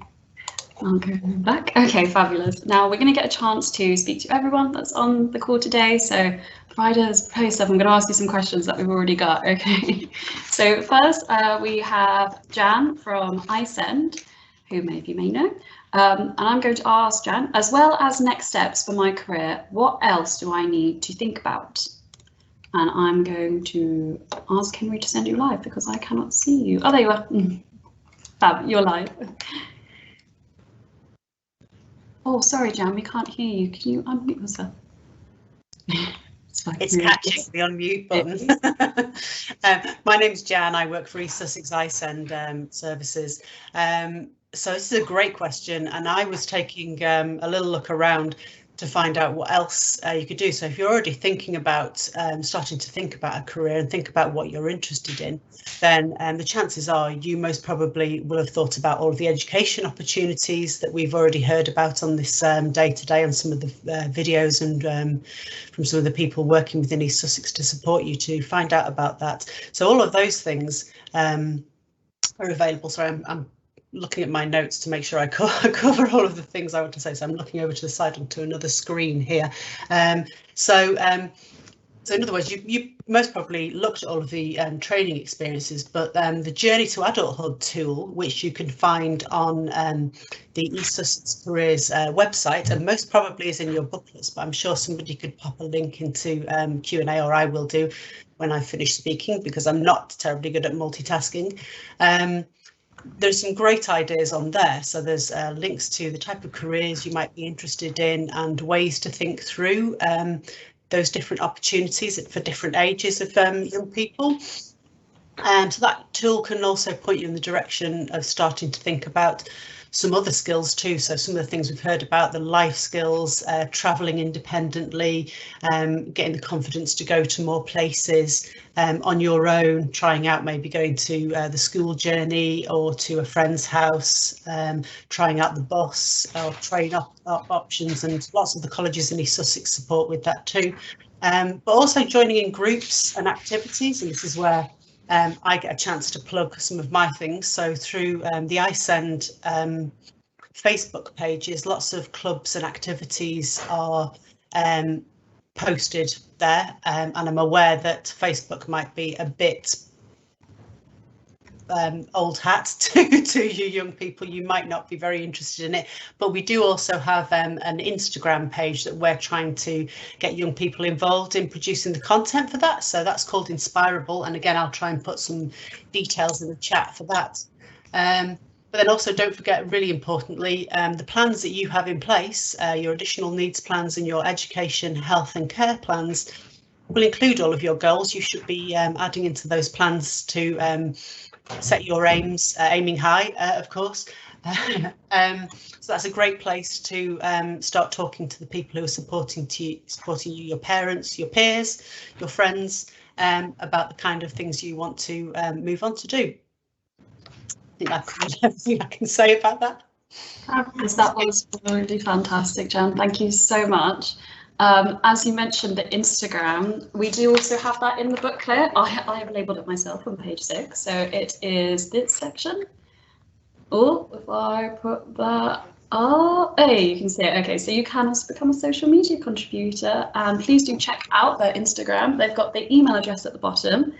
A: I'll go back. Okay, fabulous. Now we're going to get a chance to speak to everyone that's on the call today. So providers, post up, I'm going to ask you some questions that we've already got. Okay. So first we have Jan from iCan, who maybe you may know. And I'm going to ask Jan, as well as next steps for my career, what else do I need to think about? And I'm going to ask Henry to send you live because I cannot see you. Oh, there you are. Fab, you're live. Oh, sorry, Jan, we can't hear you. Can you unmute yourself?
W: It's catching the unmute button. My name's Jan. I work for East Sussex iCan services. So this is a great question, and I was taking a little look around to find out what else you could do. So if you're already thinking about starting to think about a career and think about what you're interested in, then the chances are you most probably will have thought about all of the education opportunities that we've already heard about on this day today on some of the videos and from some of the people working within East Sussex to support you to find out about that. So all of those things are available. Sorry, I'm looking at my notes to make sure I cover all of the things I want to say. So I'm looking over to the side onto another screen here. So in other words, you most probably looked at all of the training experiences, but the Journey to Adulthood tool, which you can find on the East Sussex Careers website, and most probably is in your booklets, but I'm sure somebody could pop a link into Q&A, or I will do when I finish speaking, because I'm not terribly good at multitasking. There's some great ideas on there. So there's links to the type of careers you might be interested in and ways to think through those different opportunities for different ages of young people. So that tool can also point you in the direction of starting to think about some other skills too. So some of the things we've heard about, the life skills, travelling independently, getting the confidence to go to more places on your own, trying out maybe going to the school journey or to a friend's house, trying out the bus or train options, and lots of the colleges in East Sussex support with that too. But also joining in groups and activities, and this is where I get a chance to plug some of my things. So through the iSend Facebook pages, lots of clubs and activities are posted there, and I'm aware that Facebook might be a bit old hat to you young people. You might not be very interested in it, but we do also have an Instagram page that we're trying to get young people involved in producing the content for that. So that's called Inspirable, and again, I'll try and put some details in the chat for that. But then also don't forget, really importantly, the plans that you have in place, your additional needs plans and your education, health and care plans will include all of your goals. You should be adding into those plans to set your aims, aiming high, of course. So that's a great place to start talking to the people who are supporting you, your parents, your peers, your friends, about the kind of things you want to move on to do. I think that's everything I can say about that.
A: That was really fantastic, Jan. Thank you so much. As you mentioned, the Instagram, we do also have that in the booklet. I have labelled it myself on page 6, so it is this section. Oh, if I put that hey, you can see it. Okay, so you can also become a social media contributor, and please do check out their Instagram. They've got the email address at the bottom,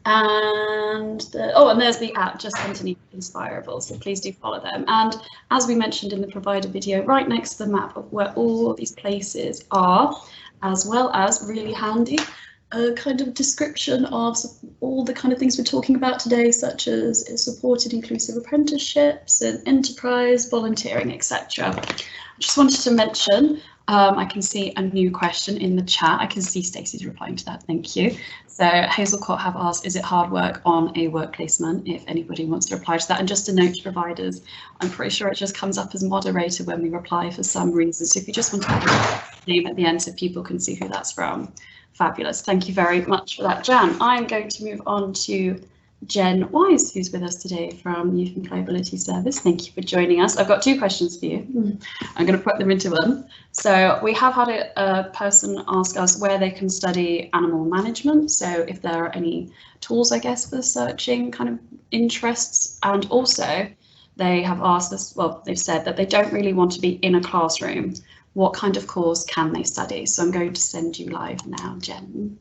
A: and and there's the app just underneath Inspirable, so please do follow them. And as we mentioned in the provider video, right next to the map of where all these places are, as well as really handy a kind of description of all the kind of things we're talking about today, such as supported inclusive apprenticeships and enterprise, volunteering, etc. I just wanted to mention, I can see a new question in the chat. I can see Stacey's replying to that, thank you. So Hazel Cott have asked, is it hard work on a work placement? If anybody wants to reply to that. And just a note to providers, I'm pretty sure it just comes up as moderator when we reply for some reason. So if you just want to put your name at the end so people can see who that's from. Fabulous, thank you very much for that, Jan. I'm going to move on to Jen Wise, who's with us today from Youth Employability Service. Thank you for joining us. I've got 2 questions for you. I'm going to put them into one. So we have had a person ask us where they can study animal management. So if there are any tools, I guess, for searching kind of interests. And also they have asked us, well, they've said that they don't really want to be in a classroom. What kind of course can they study? So I'm going to send you live now, Jen.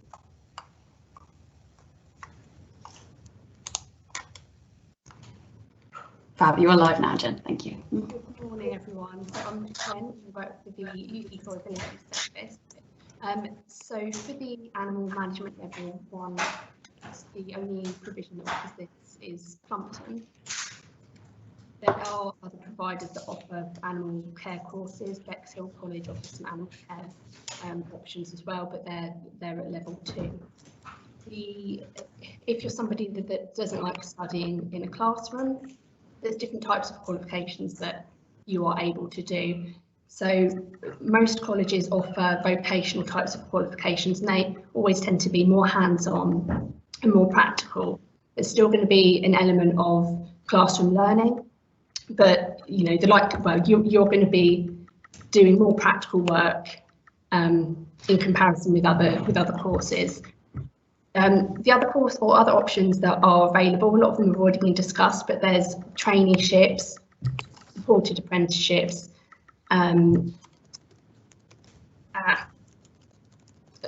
A: Fab, you are live now, Jen. Thank you.
I: Good morning, everyone. So I'm Jen, I work for the Youth Employability Service. So for the animal management level 1, the only provision that offers this is Plumpton. There are other providers that offer animal care courses. Bexhill College offers some animal care options as well, but they're at level 2. If you're somebody that doesn't like studying in a classroom, there's different types of qualifications that you are able to do. So most colleges offer vocational types of qualifications, and they always tend to be more hands-on and more practical. There's still going to be an element of classroom learning, but you know, you're going to be doing more practical work in comparison with other courses. The other course or other options that are available, a lot of them have already been discussed, but there's traineeships, supported apprenticeships,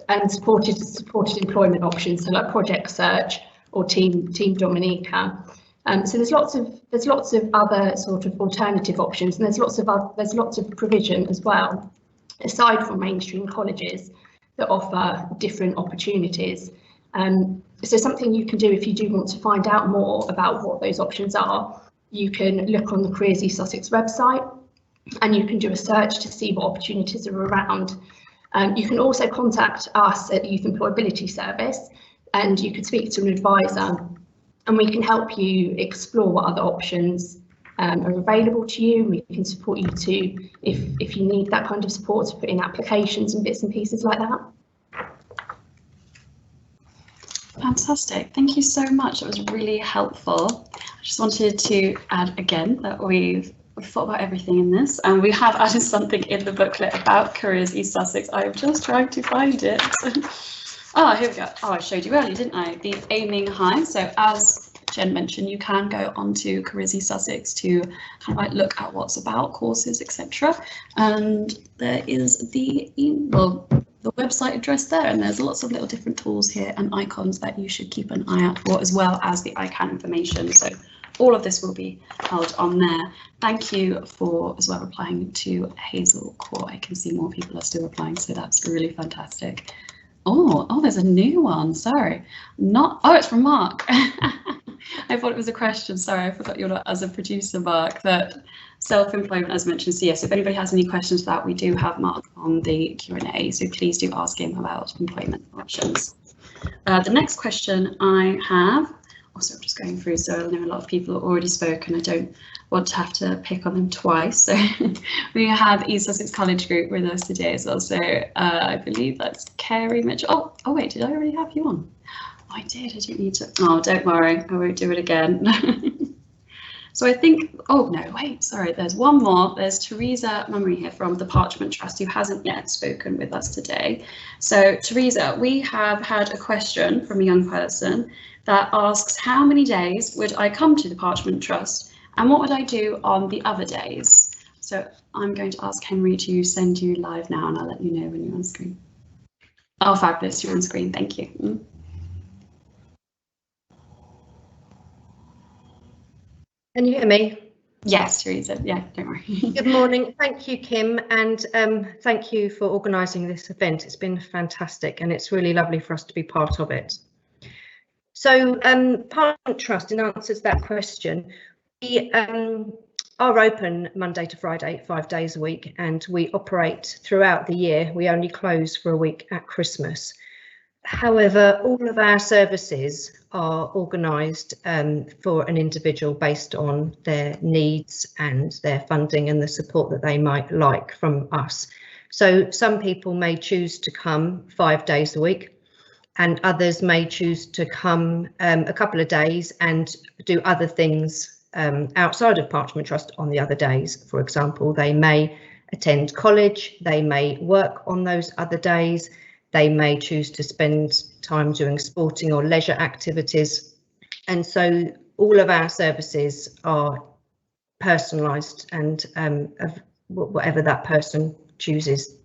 I: and supported employment options, so like Project Search or Team Dominica. So there's lots of other sort of alternative options, and there's lots of provision as well, aside from mainstream colleges, that offer different opportunities. So something you can do if you do want to find out more about what those options are, you can look on the Careers East Sussex website, and you can do a search to see what opportunities are around. You can also contact us at Youth Employability Service, and you could speak to an advisor, and we can help you explore what other options are available to you. We can support you to, if you need that kind of support, to put in applications and bits and pieces like that.
A: Fantastic, thank you so much. That was really helpful. I just wanted to add again that we've thought about everything in this, and we have added something in the booklet about Careers East Sussex. I'm just trying to find it. Oh, here we go. Oh, I showed you earlier, didn't I? The aiming high. So as Jen mentioned, you can go onto Careers East Sussex to kind of like look at what's about, courses, etc. And there is the website address there, and there's lots of little different tools here and icons that you should keep an eye out for, as well as the iCan information. So all of this will be held on there. Thank you for as well replying to Hazel Core. I can see more people are still replying, so that's really fantastic. Oh, there's a new one. Sorry, it's from Mark. I thought it was a question. Sorry, I forgot you're not as a producer, Mark. That self-employment, as mentioned. So yes, if anybody has any questions for that, we do have Mark on the Q&A. So please do ask him about employment options. The next question I have. Also, I'm just going through, so I know a lot of people have already spoken. I don't want to have to pick on them twice. So we have East Sussex College Group with us today as well. So I believe that's Carrie Mitchell. Oh wait, did I already have you on? Oh, I did. I didn't need to. Oh, don't worry, I won't do it again. So I think, oh no, wait, sorry, there's one more. There's Teresa Mummery here from the Parchment Trust, who hasn't yet spoken with us today. So Teresa, we have had a question from a young person that asks, how many days would I come to the Parchment Trust, and what would I do on the other days? So I'm going to ask Henry to send you live now, and I'll let you know when you're on screen. Oh, fabulous, you're on screen, thank you.
H: Can you hear me?
A: Yes, Teresa, yeah, don't worry.
H: Good morning, thank you, Kim, and thank you for organising this event. It's been fantastic, and it's really lovely for us to be part of it. So Parchment Trust, in answer to that question, we are open Monday to Friday, 5 days a week, and we operate throughout the year. We only close for a week at Christmas. However, all of our services are organised for an individual based on their needs and their funding and the support that they might like from us. So some people may choose to come 5 days a week, and others may choose to come a couple of days and do other things outside of Parchment Trust on the other days. For example, they may attend college, they may work on those other days, they may choose to spend time doing sporting or leisure activities. And so all of our services are personalised and of whatever that person chooses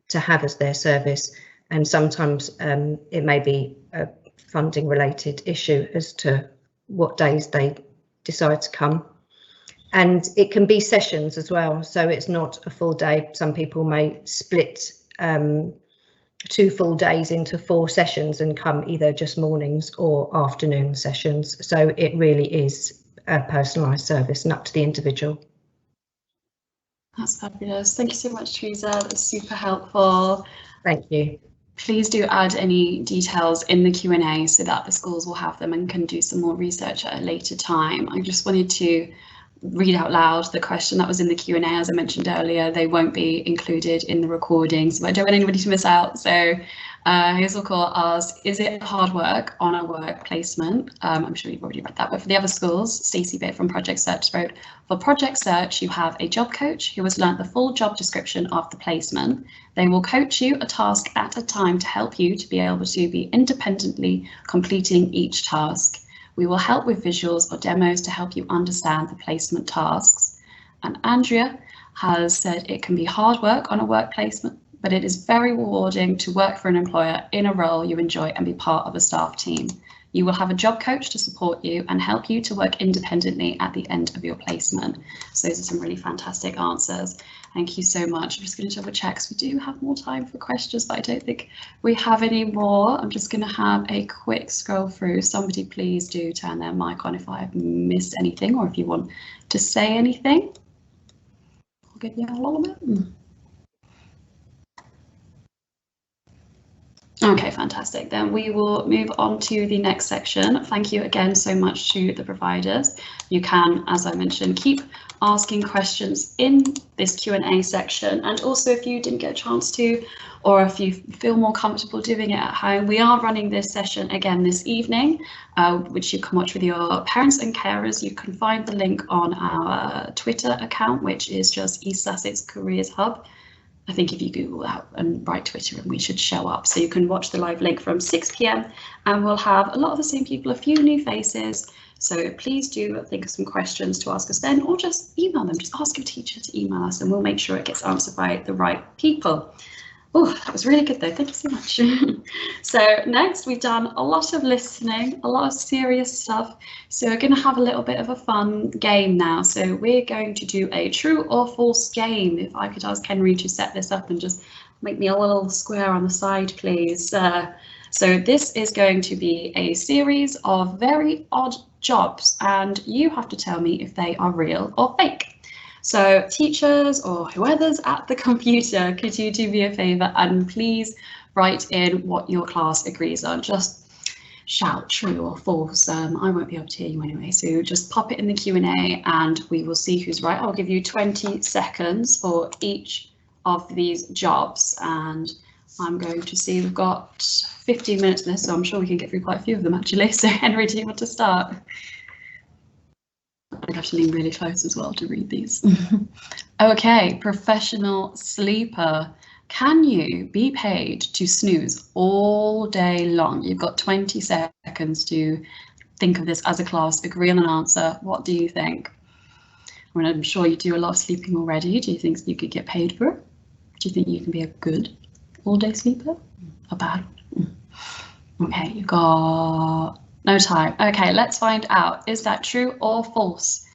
H: to have as their service. And sometimes it may be a funding related issue as to what days they decide to come. And it can be sessions as well, so it's not a full day. Some people may split 2 full days into 4 sessions and come either just mornings or afternoon sessions. So it really is a personalised service and up to the individual.
A: That's fabulous. Thank you so much, Teresa. That's super helpful.
H: Thank you.
A: Please do add any details in the Q&A so that the schools will have them and can do some more research at a later time. I just wanted to read out loud the question that was in the Q&A. As I mentioned earlier, they won't be included in the recording, so I don't want anybody to miss out. So Hazel Core asks, is it hard work on a work placement? I'm sure you've already read that, but for the other schools, Stacey Bit from Project Search wrote, for Project Search, you have a job coach who has learnt the full job description of the placement. They will coach you a task at a time to help you to be able to be independently completing each task. We will help with visuals or demos to help you understand the placement tasks. And Andrea has said it can be hard work on a work placement. but it is very rewarding to work for an employer in a role you enjoy and be part of a staff team. You will have a job coach to support you and help you to work independently at the end of your placement. So those are some really fantastic answers. Thank you so much. I'm just going to double check because we do have more time for questions, but I don't think we have any more. I'm just going to have a quick scroll through. Somebody please do turn their mic on if I've missed anything or if you want to say anything. I'll give you a little bit. Okay, fantastic. Then we will move on to the next section. Thank you again so much to the providers. You can, as I mentioned, keep asking questions in this Q&A section. And also if you didn't get a chance to, or if you feel more comfortable doing it at home, we are running this session again this evening, which you can watch with your parents and carers. You can find the link on our Twitter account, which is just East Sussex Careers Hub. I think if you Google that and write Twitter, and we should show up. So you can watch the live link from 6 p.m. and we'll have a lot of the same people, a few new faces. So please do think of some questions to ask us then, or just email them. Just ask your teacher to email us and we'll make sure it gets answered by the right people. Oh, that was really good though. Thank you so much. So next, we've done a lot of listening, a lot of serious stuff. So we're going to have a little bit of a fun game now. So we're going to do a true or false game. If I could ask Henry to set this up and just make me a little square on the side, please. So this is going to be a series of very odd jobs, and you have to tell me if they are real or fake. So teachers or whoever's at the computer, could you do me a favour and please write in what your class agrees on? Just shout true or false. I won't be able to hear you anyway, so just pop it in the Q&A and we will see who's right. I'll give you 20 seconds for each of these jobs, and I'm going to see, we've got 15 minutes in this, so I'm sure we can get through quite a few of them actually. So Henry, do you want to start? I have to lean really close as well to read these. Okay, professional sleeper. Can you be paid to snooze all day long? You've got 20 seconds to think of this as a class, agree on an answer. What do you think? I mean, I'm sure you do a lot of sleeping already. Do you think you could get paid for it? Do you think you can be a good all-day sleeper or bad? Okay, you've got no time. Okay, let's find out. Is that true or false?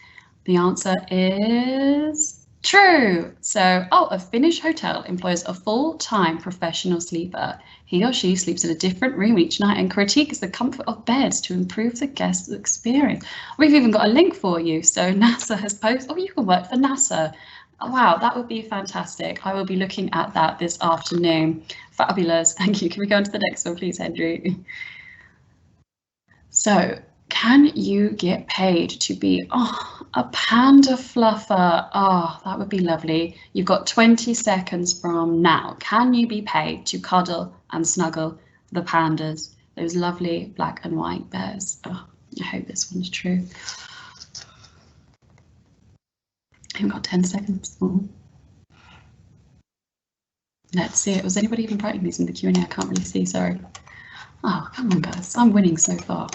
A: The answer is true. So, a Finnish hotel employs a full-time professional sleeper. He or she sleeps in a different room each night and critiques the comfort of beds to improve the guest's experience. We've even got a link for you. So NASA has posted, you can work for NASA. Wow, that would be fantastic. I will be looking at that this afternoon. Fabulous. Thank you. Can we go on to the next one, please, Henry? So, can you get paid to be a panda fluffer? That would be lovely. You've got 20 seconds from now. Can you be paid to cuddle and snuggle the pandas, those lovely black and white bears? I hope this one's true. I've got 10 seconds. Let's see it. Was anybody even writing these in the Q&A? I can't really see, sorry. Oh, come on, guys. I'm winning so far.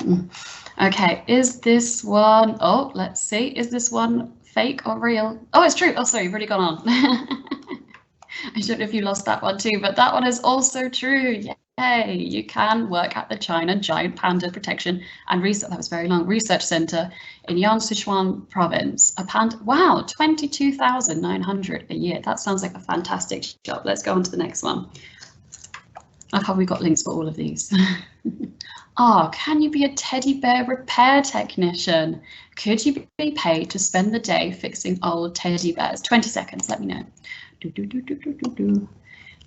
A: Okay, is this one... let's see. Is this one fake or real? Oh, it's true. Oh, sorry, you've already gone on. I don't know if you lost that one too, but that one is also true. Yay! You can work at the China Giant Panda Protection and Research, that was very long, Research Centre in Yan Sichuan Province. A panda, wow, 22,900 a year. That sounds like a fantastic job. Let's go on to the next one. I've probably got links for all of these. Can you be a teddy bear repair technician? Could you be paid to spend the day fixing old teddy bears? 20 seconds, let me know.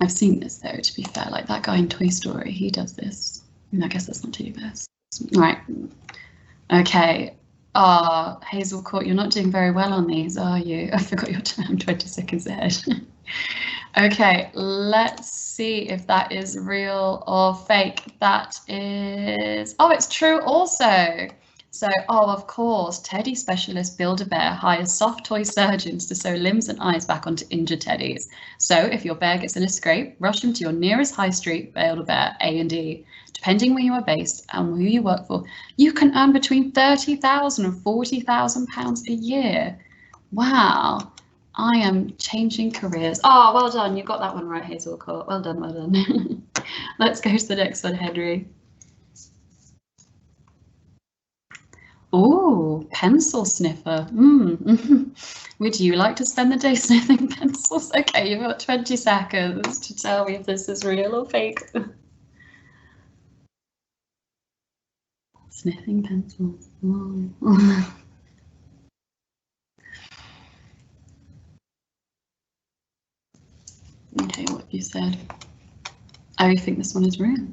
A: I've seen this though, to be fair, like that guy in Toy Story, he does this. I guess that's not teddy bears. Right. Okay. Hazel Court, you're not doing very well on these, are you? I forgot your time, 20 seconds ahead. Okay, let's see if that is real or fake. That is, it's true also. So, of course, teddy specialist Build-A-Bear hires soft toy surgeons to sew limbs and eyes back onto injured teddies. So if your bear gets in a scrape, rush him to your nearest high street Build-A-Bear A&E. Depending where you are based and who you work for, you can earn between £30,000 and £40,000 a year. Wow. I am changing careers. Oh, well done. You got that one right, Hazel Court. Well done, well done. Let's go to the next one, Henry. Oh, pencil sniffer. Would you like to spend the day sniffing pencils? Okay, you've got 20 seconds to tell me if this is real or fake. Sniffing pencils. Okay, what you said. Oh, you think this one is real?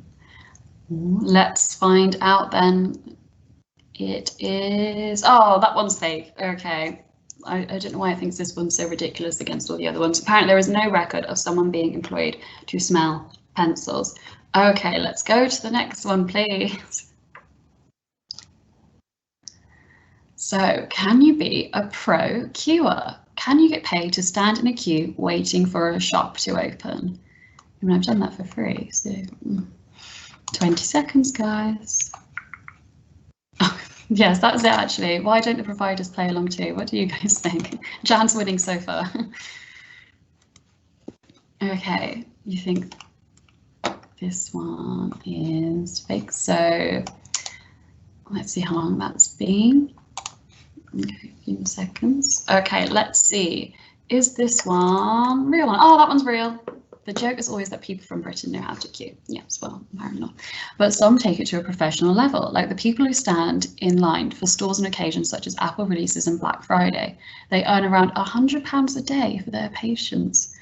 A: Let's find out then. It is. Oh, that one's fake. Okay. I don't know why I think this one's so ridiculous against all the other ones. Apparently there is no record of someone being employed to smell pencils. Okay, let's go to the next one, please. So, can you be a pro queuer? Can you get paid to stand in a queue waiting for a shop to open? I mean, I've done that for free, so 20 seconds, guys. Oh, yes, that's it, actually. Why don't the providers play along too? What do you guys think? Jan's winning so far. Okay, you think this one is fake, so let's see how long that's been. Okay, a few seconds. Okay, let's see. Is this one real? Oh, that one's real. The joke is always that people from Britain know how to queue. Yes, well, apparently not. But some take it to a professional level, like the people who stand in line for stores on occasions such as Apple releases and Black Friday. They earn around £100 a day for their patience.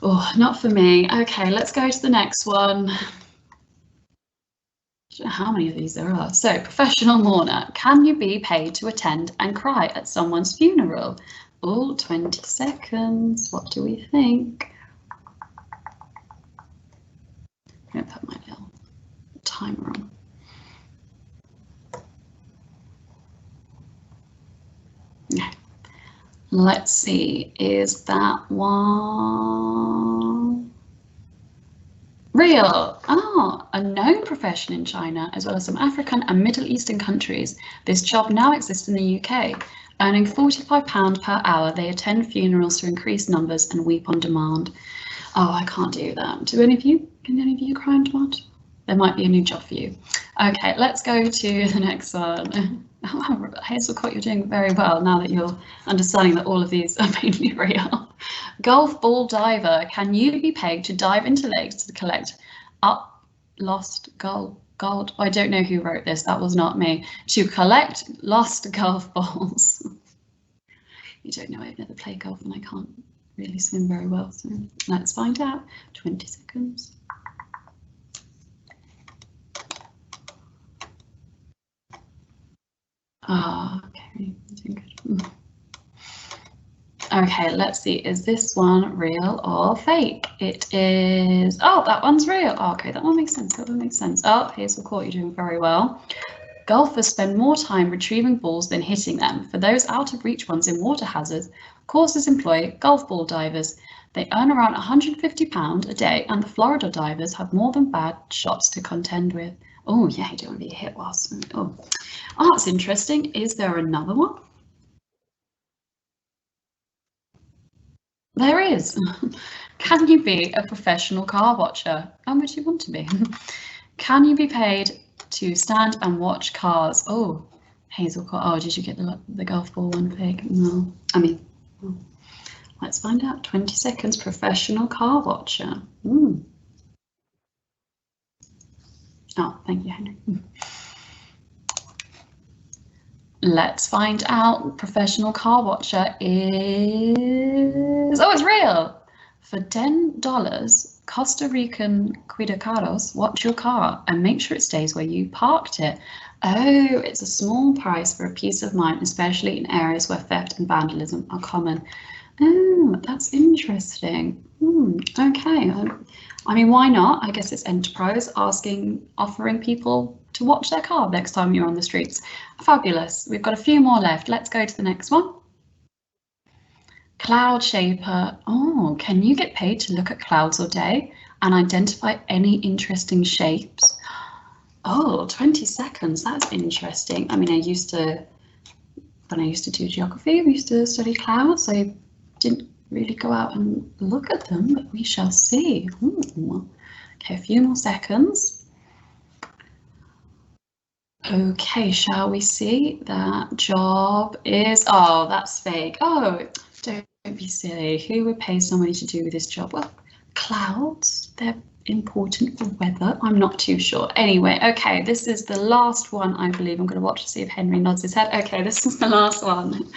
A: Oh, not for me. Okay, let's go to the next one. I don't know how many of these there are. So, professional mourner. Can you be paid to attend and cry at someone's funeral? Oh, 20 seconds. What do we think? I'm going to put my little timer on. Okay. Let's see. Is that one real? Oh, a known profession in China, as well as some African and Middle Eastern countries. This job now exists in the UK. Earning £45 per hour, they attend funerals to increase numbers and weep on demand. Oh, I can't do that. Do any of you? Can any of you cry on demand? There might be a new job for you. Okay, let's go to the next one. Oh, Hazel Cott, you're doing very well now that you're understanding that all of these are mainly real. Golf ball diver. Can you be paid to dive into lakes to collect lost gold? I don't know who wrote this. That was not me. To collect lost golf balls. You don't know, I've never played golf and I can't really swim very well, so let's find out. 20 seconds. Ah, okay, doing good. Okay, let's see, is this one real or fake? It is. Oh, that one's real. Oh, okay, that one makes sense. That one makes sense. Oh, Hazel Court, you're doing very well. Golfers spend more time retrieving balls than hitting them. For those out of reach ones in water hazards, courses employ golf ball divers. They earn around £150 a day, and the Florida divers have more than bad shots to contend with. Oh, yeah, you don't want to be hit whilst. Oh, that's interesting. Is there another one? There is. Can you be a professional car watcher? How much do you want to be? Can you be paid to stand and watch cars? Oh, Hazel Court. Oh, did you get the golf ball one fake? No. I mean, oh. Let's find out. 20 seconds. Professional car watcher. Oh, thank you, Henry. Let's find out. Professional car watcher is. Oh, it's real. For $10, Costa Rican Cuidacaros watch your car and make sure it stays where you parked it. Oh, it's a small price for a peace of mind, especially in areas where theft and vandalism are common. Oh, that's interesting. Okay. I mean, why not? I guess it's enterprise offering people to watch their car next time you're on the streets. Fabulous. We've got a few more left. Let's go to the next one. Cloud shaper. Oh, can you get paid to look at clouds all day and identify any interesting shapes? Oh, 20 seconds. That's interesting. I mean, when I used to do geography, we used to study clouds. I didn't really go out and look at them, but we shall see. Okay, a few more seconds. Okay, shall we see? That job is, oh, that's fake. Oh, don't be silly. Who would pay somebody to do this job? Well, clouds, they're important for weather. I'm not too sure. Anyway, okay, this is the last one, I believe. I'm going to watch to see if Henry nods his head. Okay, this is the last one.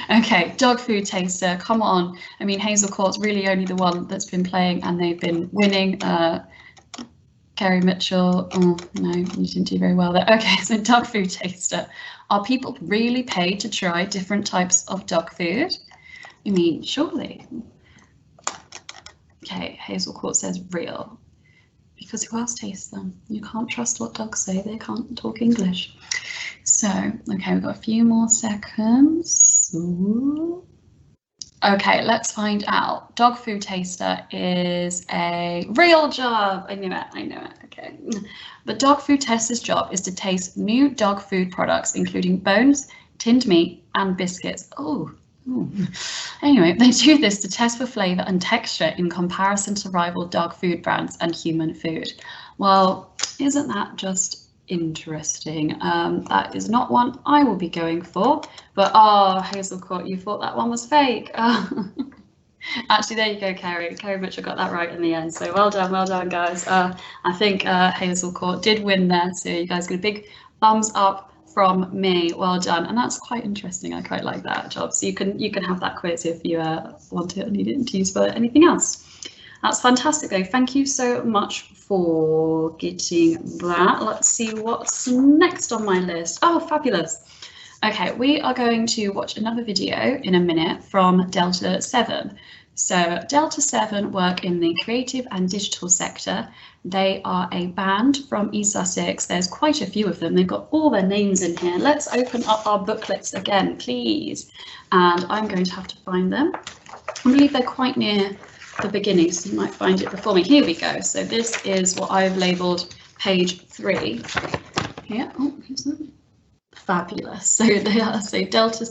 A: Okay, dog food taster, come on. I mean, Hazel Court's really only the one that's been playing and they've been winning. Kerry Mitchell, oh no, you didn't do very well there. Okay, so dog food taster. Are people really paid to try different types of dog food? I mean, surely. Okay, Hazel Court says real. Because who else tastes them? You can't trust what dogs say, they can't talk English. So, okay, we've got a few more seconds. Ooh. Okay, let's find out. Dog food taster is a real job. I knew it, okay. The dog food taster's job is to taste new dog food products, including bones, tinned meat, and biscuits. Oh. Anyway, they do this to test for flavour and texture in comparison to rival dog food brands and human food. Well, isn't that just interesting? That is not one I will be going for, but oh, Hazel Court, you thought that one was fake. Actually, there you go, Kerry. Kerry Mitchell got that right in the end, so well done, guys. I think Hazel Court did win there, so you guys get a big thumbs up from me. Well done, and that's quite interesting. I quite like that job. So you can have that quiz if you want it or need it to use for anything else. That's fantastic though. Thank you so much for getting that. Let's see what's next on my list. Oh, fabulous. Okay, we are going to watch another video in a minute from Delta 7. So Delta 7 work in the creative and digital sector. They are a band from East Sussex. There's quite a few of them. They've got all their names in here. Let's open up our booklets again, please. And I'm going to have to find them. I believe they're quite near the beginning, so you might find it before me. Here we go. So this is what I've labelled page 3. Here, oh, here's that. Fabulous. So they are, so Delta,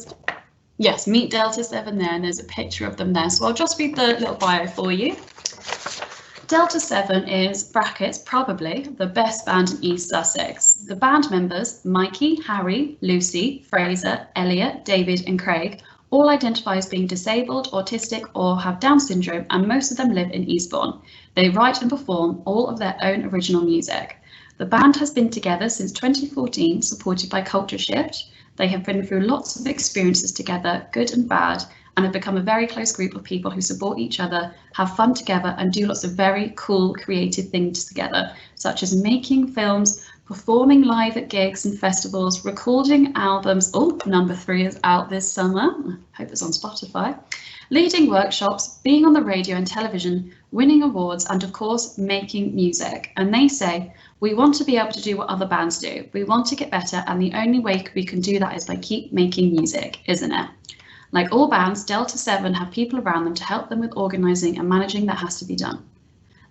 A: yes, meet Delta 7 there, and there's a picture of them there. So I'll just read the little bio for you. Delta 7 is, brackets, probably the best band in East Sussex. The band members, Mikey, Harry, Lucy, Fraser, Elliot, David and Craig, all identify as being disabled, autistic or have Down syndrome, and most of them live in Eastbourne. They write and perform all of their own original music. The band has been together since 2014, supported by Culture Shift. They have been through lots of experiences together, good and bad, and have become a very close group of people who support each other, have fun together and do lots of very cool creative things together, such as making films, performing live at gigs and festivals, recording albums. Oh, number 3 is out this summer. I hope it's on Spotify. Leading workshops, being on the radio and television, winning awards, and of course, making music. And they say, we want to be able to do what other bands do. We want to get better, and the only way we can do that is by keep making music, isn't it? Like all bands, Delta 7 have people around them to help them with organising and managing that has to be done.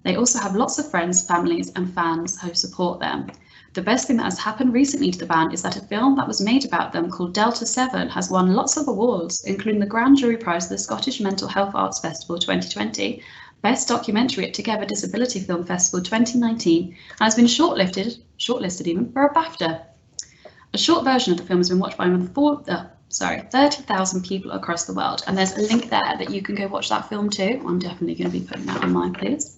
A: They also have lots of friends, families and fans who support them. The best thing that has happened recently to the band is that a film that was made about them called Delta 7 has won lots of awards, including the Grand Jury Prize of the Scottish Mental Health Arts Festival 2020, Best Documentary at Together Disability Film Festival 2019, and has been shortlisted even for a BAFTA. A short version of the film has been watched by more than 30,000 people across the world, and there's a link there that you can go watch that film too. I'm definitely going to be putting that on my playlist.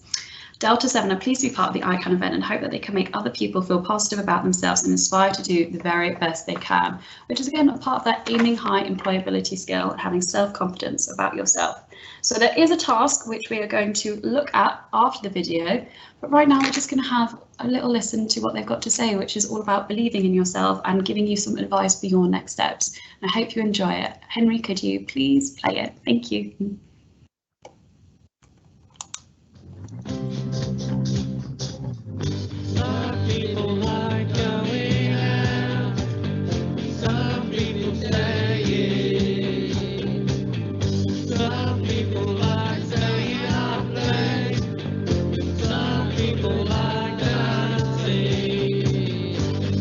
A: Delta 7 are pleased to be part of the iCan event and hope that they can make other people feel positive about themselves and inspire to do the very best they can, which is again a part of that aiming high employability skill, having self-confidence about yourself. So there is a task which we are going to look at after the video, but right now we're just going to have a little listen to what they've got to say, which is all about believing in yourself and giving you some advice for your next steps. And I hope you enjoy it. Henry, could you please play it? Thank you.
J: Some people like going out, some people staying, some people like staying up late, some people like dancing,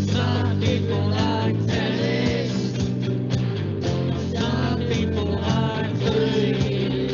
J: some people like tennis, some people like food.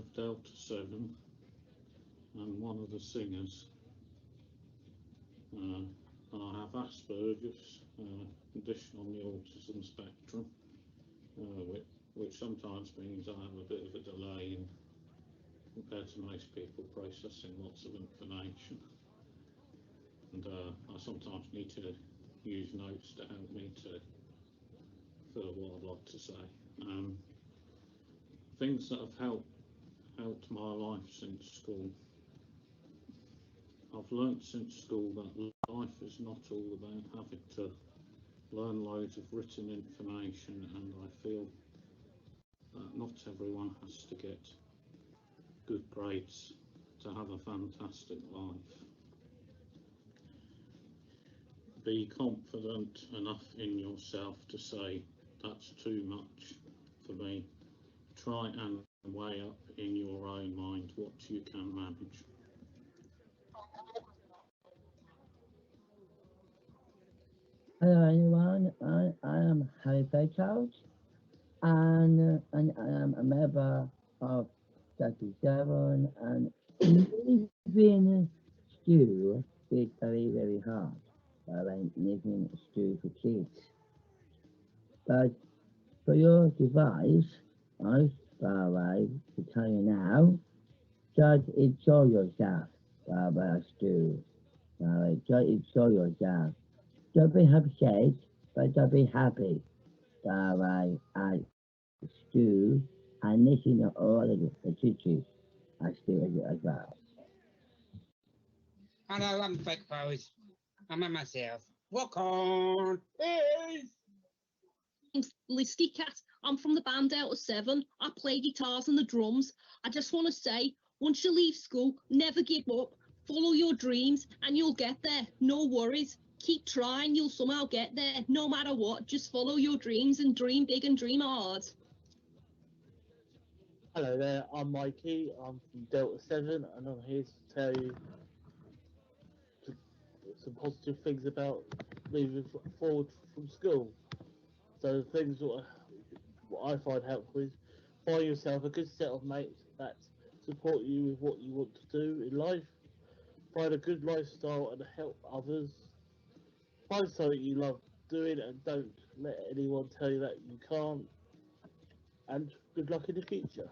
G: of Delta 7 and one of the singers. And I have Asperger's, condition on the autism spectrum, which sometimes means I have a bit of a delay in, compared to most people, processing lots of information. And I sometimes need to use notes to help me to feel what I'd like to say. Things that have helped my life since school. I've learnt since school that life is not all about having to learn loads of written information, and I feel that not everyone has to get good grades to have a fantastic life. Be confident enough in yourself to say, that's too much for me. Try and weigh up in your own mind what you can manage.
K: Hello everyone, I am Harry Fairchild, and I am a member of 37, and living stew is very, very hard. When living stew for kids. But for your device, I to tell you now, just enjoy yourself, stew. Just enjoy yourself. Don't be upset, but don't be happy. I stew and listen to all the teachers. I stew as well.
L: Hello, I'm Fake Pose. I'm at myself. Walk on, please.
X: Listy Cat. I'm from the band Delta 7. I play guitars and the drums. I just want to say, once you leave school, never give up. Follow your dreams and you'll get there. No worries. Keep trying, you'll somehow get there. No matter what, just follow your dreams and dream big and dream hard.
Y: Hello there, I'm Mikey. I'm from Delta 7 and I'm here to tell you some positive things about moving forward from school. So the things what I find helpful is find yourself a good set of mates that support you with what you want to do in life. Find a good lifestyle and help others. Find something you love doing and don't let anyone tell you that you can't. And good luck in the future.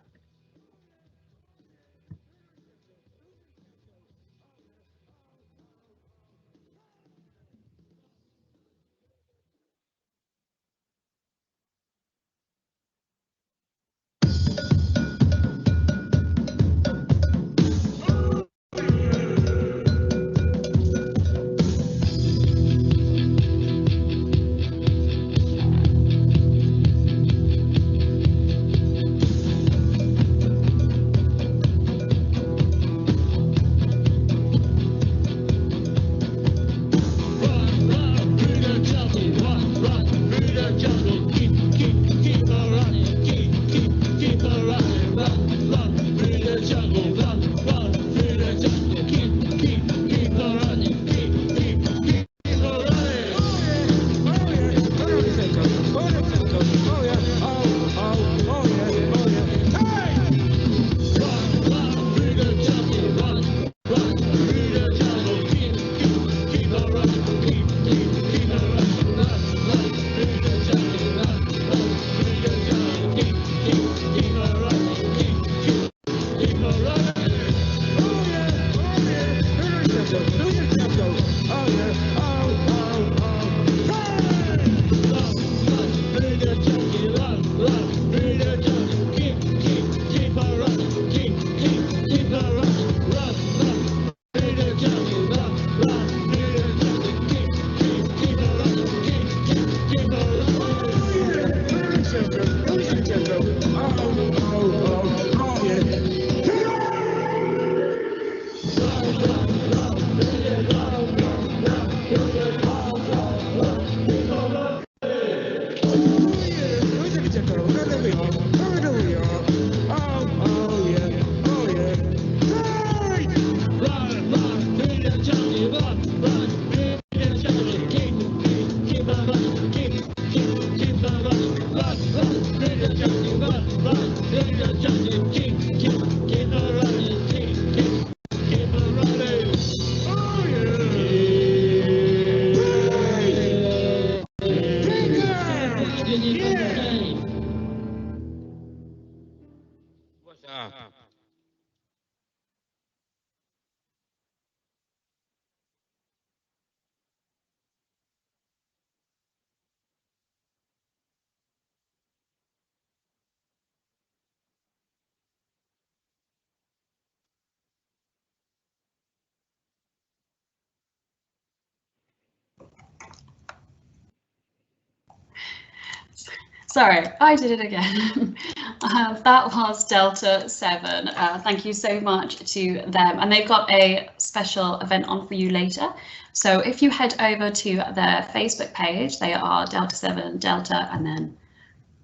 A: Sorry, I did it again. That was Delta 7. Thank you so much to them. And they've got a special event on for you later. So if you head over to their Facebook page, they are Delta 7, Delta, and then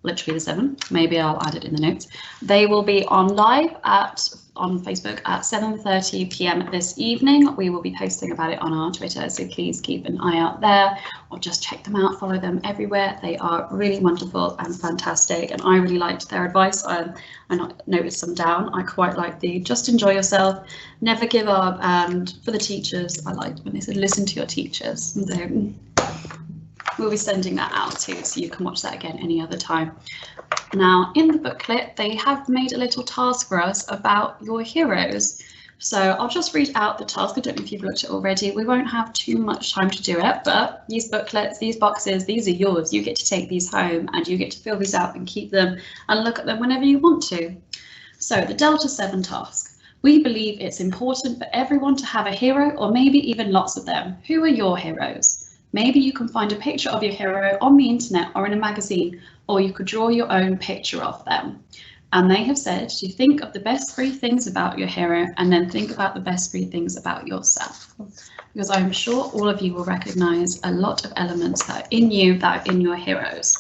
A: literally the 7. Maybe I'll add it in the notes. They will be on live on Facebook at 7:30 p.m. this evening. We will be posting about it on our Twitter, so please keep an eye out there or just check them out, follow them everywhere. They are really wonderful and fantastic, and I really liked their advice. I noted some down. I quite like the just enjoy yourself, never give up, and for the teachers, I liked when they said listen to your teachers. And so, we'll be sending that out too, so you can watch that again any other time. Now, in the booklet, they have made a little task for us about your heroes. So I'll just read out the task. I don't know if you've looked at it already. We won't have too much time to do it, but these booklets, these boxes, these are yours. You get to take these home and you get to fill these out and keep them and look at them whenever you want to. So the Delta 7 task. We believe it's important for everyone to have a hero, or maybe even lots of them. Who are your heroes? Maybe you can find a picture of your hero on the internet or in a magazine, or you could draw your own picture of them. And they have said to think of the best 3 things about your hero and then think about the best 3 things about yourself. Because I'm sure all of you will recognise a lot of elements that are in you that are in your heroes.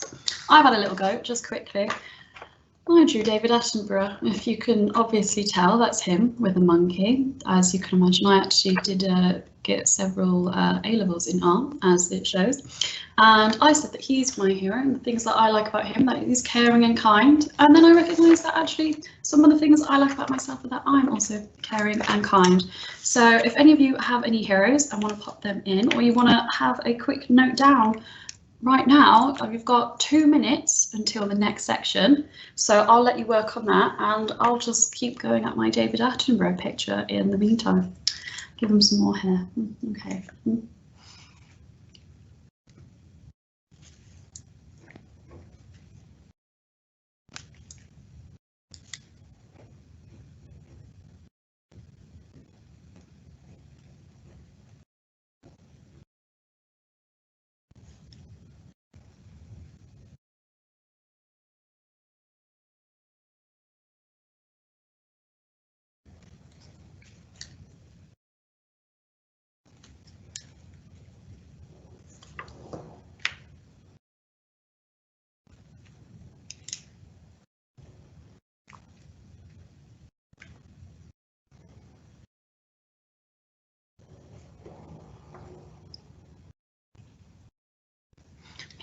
A: I've had a little go, just quickly. I drew David Attenborough. If you can obviously tell, that's him with a monkey. As you can imagine, I actually did get several A-levels in art, as it shows. And I said that he's my hero and the things that I like about him, that he's caring and kind. And then I recognised that actually some of the things I like about myself are that I'm also caring and kind. So if any of you have any heroes and want to pop them in, or you want to have a quick note down, right now, we've got 2 minutes until the next section, so I'll let you work on that and I'll just keep going at my David Attenborough picture in the meantime. Give him some more hair. Okay.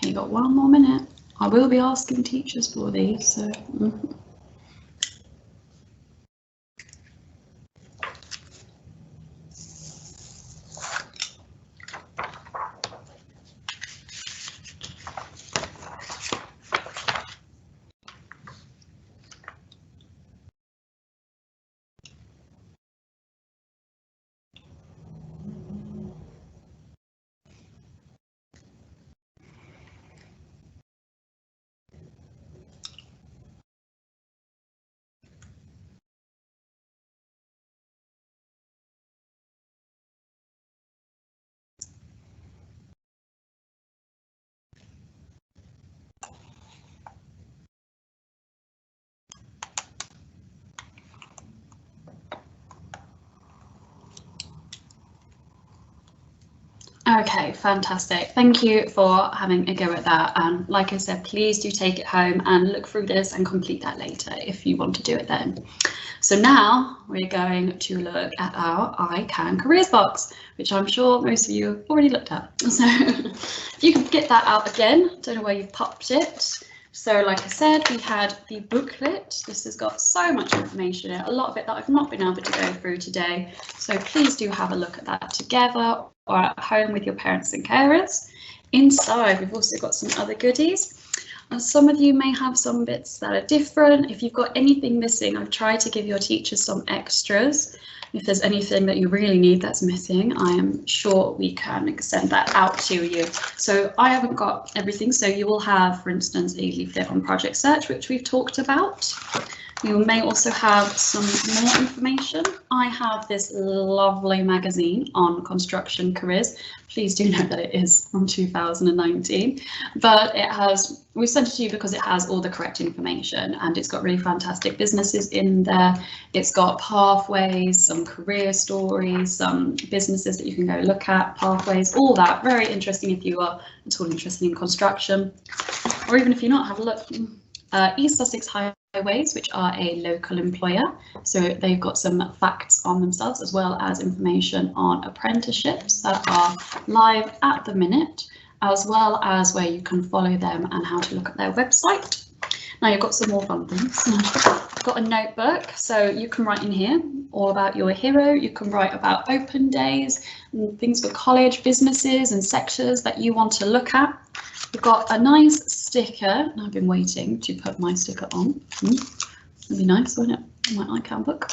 A: You got 1 more minute. I will be asking teachers for these, so. Okay, fantastic. Thank you for having a go at that. And like I said, please do take it home and look through this and complete that later if you want to do it then. So now we're going to look at our iCan Careers box, which I'm sure most of you have already looked at. So if you could get that out again, don't know where you've popped it. So like I said, we had the booklet. This has got so much information in it, a lot of it that I've not been able to go through today. So please do have a look at that together or at home with your parents and carers. Inside, we've also got some other goodies. Some of you may have some bits that are different. If you've got anything missing, I've tried to give your teachers some extras. If there's anything that you really need that's missing, I am sure we can send that out to you. So I haven't got everything, so you will have, for instance, a leaflet on Project Search, which we've talked about. You may also have some more information. I have this lovely magazine on construction careers. Please do note that it is from 2019, but we sent it to you because it has all the correct information, and it's got really fantastic businesses in there. It's got pathways, some career stories, some businesses that you can go look at, pathways, all that. Very interesting if you are at all interested in construction, or even if you're not, have a look. East Sussex Highways, which are a local employer, so they've got some facts on themselves as well as information on apprenticeships that are live at the minute, as well as where you can follow them and how to look at their website. Now you've got some more fun things. I've got a notebook, so you can write in here all about your hero. You can write about open days and things for college, businesses and sectors that you want to look at. We've got a nice sticker, and I've been waiting to put my sticker on. It'll be nice, won't it? My iCan book.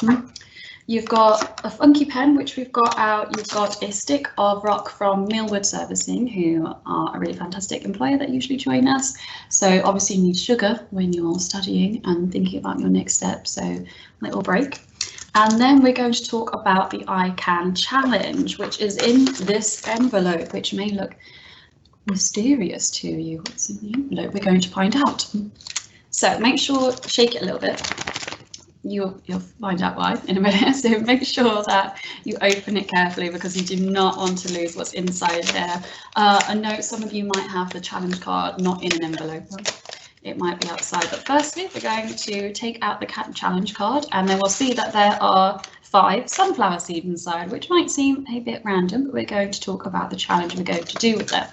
A: You've got a funky pen, which we've got out. You've got a stick of rock from Millwood Servicing, who are a really fantastic employer that usually join us. So obviously you need sugar when you're studying and thinking about your next step, so little break. And then we're going to talk about the iCan challenge, which is in this envelope, which may look mysterious to you. What's in the envelope? We're going to find out. So make sure, shake it a little bit. You'll find out why in a minute. So make sure that you open it carefully, because you do not want to lose what's inside there. A note, some of you might have the challenge card not in an envelope. It might be outside, but firstly we're going to take out the challenge card, and then we'll see that there are 5 sunflower seeds inside, which might seem a bit random, but we're going to talk about the challenge we're going to do with them.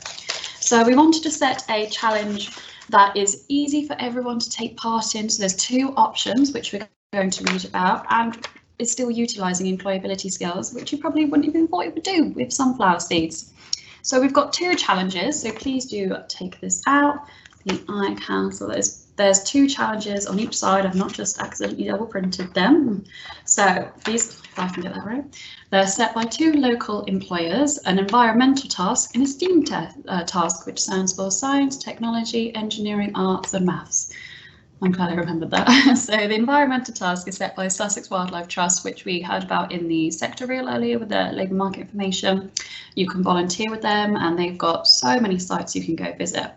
A: So we wanted to set a challenge that is easy for everyone to take part in. So there's 2 options which we're going to read about, and it's still utilising employability skills, which you probably wouldn't even thought it would do with sunflower seeds. So we've got 2 challenges, so please do take this out. The iCan, so there's 2 challenges on each side. I've not just accidentally double printed them. So these, if I can get that right, they're set by 2 local employers, an environmental task and a STEAM task, which stands for science, technology, engineering, arts and maths. I'm glad I remembered that. So the environmental task is set by Sussex Wildlife Trust, which we heard about in the sector reel earlier with the labour market information. You can volunteer with them, and they've got so many sites you can go visit.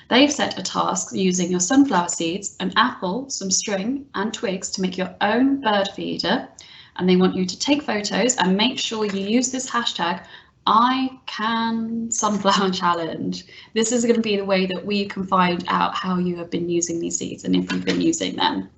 A: They've set a task using your sunflower seeds, an apple, some string and twigs to make your own bird feeder. And they want you to take photos and make sure you use this hashtag iCan sunflower challenge. This is going to be the way that we can find out how you have been using these seeds and if you've been using them.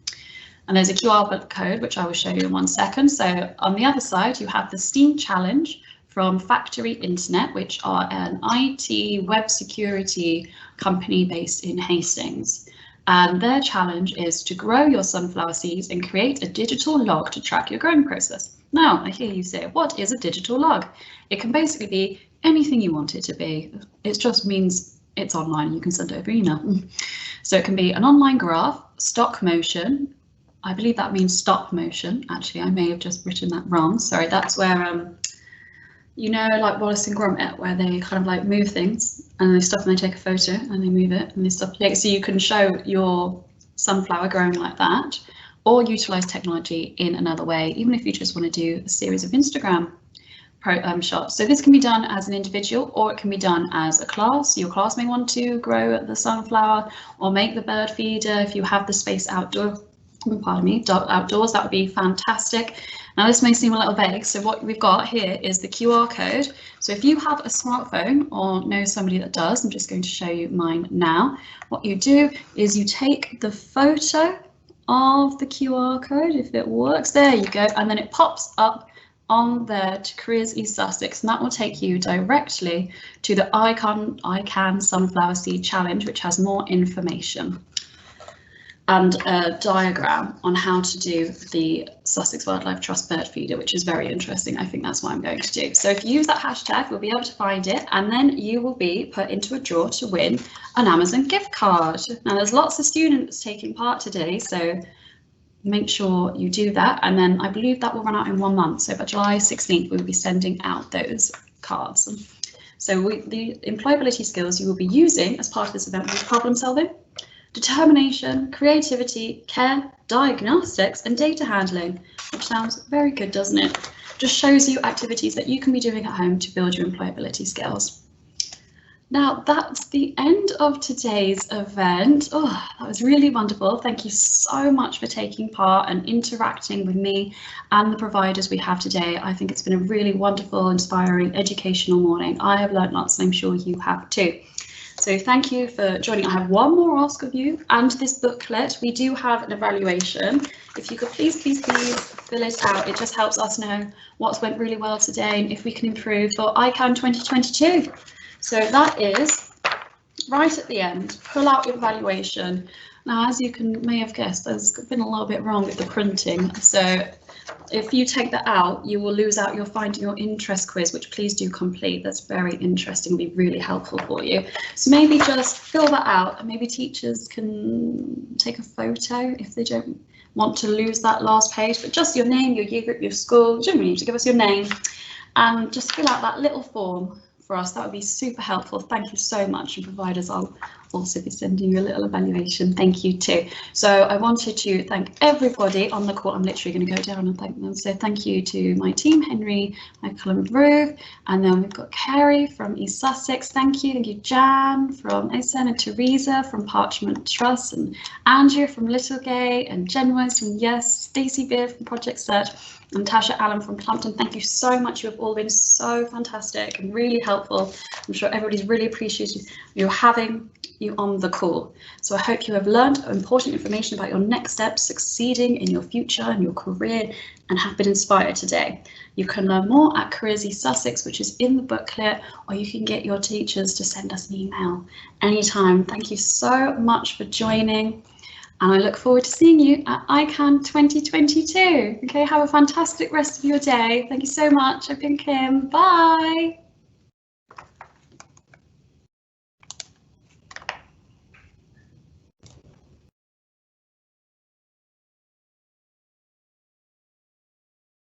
A: And there's a QR code, which I will show you in 1 second. So on the other side, you have the STEAM challenge from Factory Internet, which are an IT web security company based in Hastings. And their challenge is to grow your sunflower seeds and create a digital log to track your growing process. Now, I hear you say, what is a digital log? It can basically be anything you want it to be. It just means it's online and you can send it over email. So it can be an online graph, stock motion. I believe that means stop motion. Actually, I may have just written that wrong. Sorry, that's where you know, like Wallace and Gromit, where they kind of like move things and they stop and they take a photo and they move it and they stop. So you can show your sunflower growing like that, or utilise technology in another way, even if you just want to do a series of Instagram shots. So this can be done as an individual, or it can be done as a class. Your class may want to grow the sunflower or make the bird feeder if you have the space outdoors, that would be fantastic. Now this may seem a little vague, so what we've got here is the QR code. So if you have a smartphone or know somebody that does, I'm just going to show you mine now. What you do is you take the photo of the QR code, if it works, there you go, and then it pops up on there to Careers East Sussex, and that will take you directly to the iCan Sunflower Seed Challenge, which has more information and a diagram on how to do the Sussex Wildlife Trust bird feeder, which is very interesting. I think that's what I'm going to do. So if you use that hashtag, you'll be able to find it, and then you will be put into a draw to win an Amazon gift card. Now there's lots of students taking part today, so make sure you do that, and then I believe that will run out in 1 month. So by July 16th, we'll be sending out those cards. So the employability skills you will be using as part of this event will be problem solving, determination, creativity, care, diagnostics and data handling, which sounds very good, doesn't it? Just shows you activities that you can be doing at home to build your employability skills. Now that's the end of today's event. Oh, that was really wonderful. Thank you so much for taking part and interacting with me and the providers we have today. I think it's been a really wonderful, inspiring, educational morning. I have learned lots and I'm sure you have too. So thank you for joining. I have one more ask of you and this booklet. We do have an evaluation. If you could please fill it out. It just helps us know what's went really well today and if we can improve for iCan 2022. So that is right at the end. Pull out your evaluation. Now, as you may have guessed, there's been a little bit wrong with the printing. So if you take that out, you will lose out your finding your interest quiz, which please do complete. That's very interesting, be really helpful for you. So maybe just fill that out and maybe teachers can take a photo if they don't want to lose that last page, but just your name, your year group, your school. You don't really need to give us your name and just fill out that little form for us. That would be super helpful. Thank you so much, and providers, I'll also be sending you a little evaluation. Thank you too. So I wanted to thank everybody on the call. I'm literally going to go down and thank them. So thank you to my team, Henry, Michael and Ruth, and then we've got Carrie from East Sussex. Thank you Jan from iCan, and Teresa from Parchment Trust, and Andrea from Littlegate, and Jen Wise from Yes, Stacey Beard from Project Search, and Tasha Allen from Plumpton. Thank you so much. You have all been so fantastic and really helpful. I'm sure everybody's really appreciated you having you on the call. So I hope you have learned important information about your next steps, succeeding in your future and your career, and have been inspired today. You can learn more at Careers East Sussex, which is in the booklet, or you can get your teachers to send us an email anytime. Thank you so much for joining. And I look forward to seeing you at iCan 2022. Okay, have a fantastic rest of your day. Thank you so much. I've been Kim. Bye.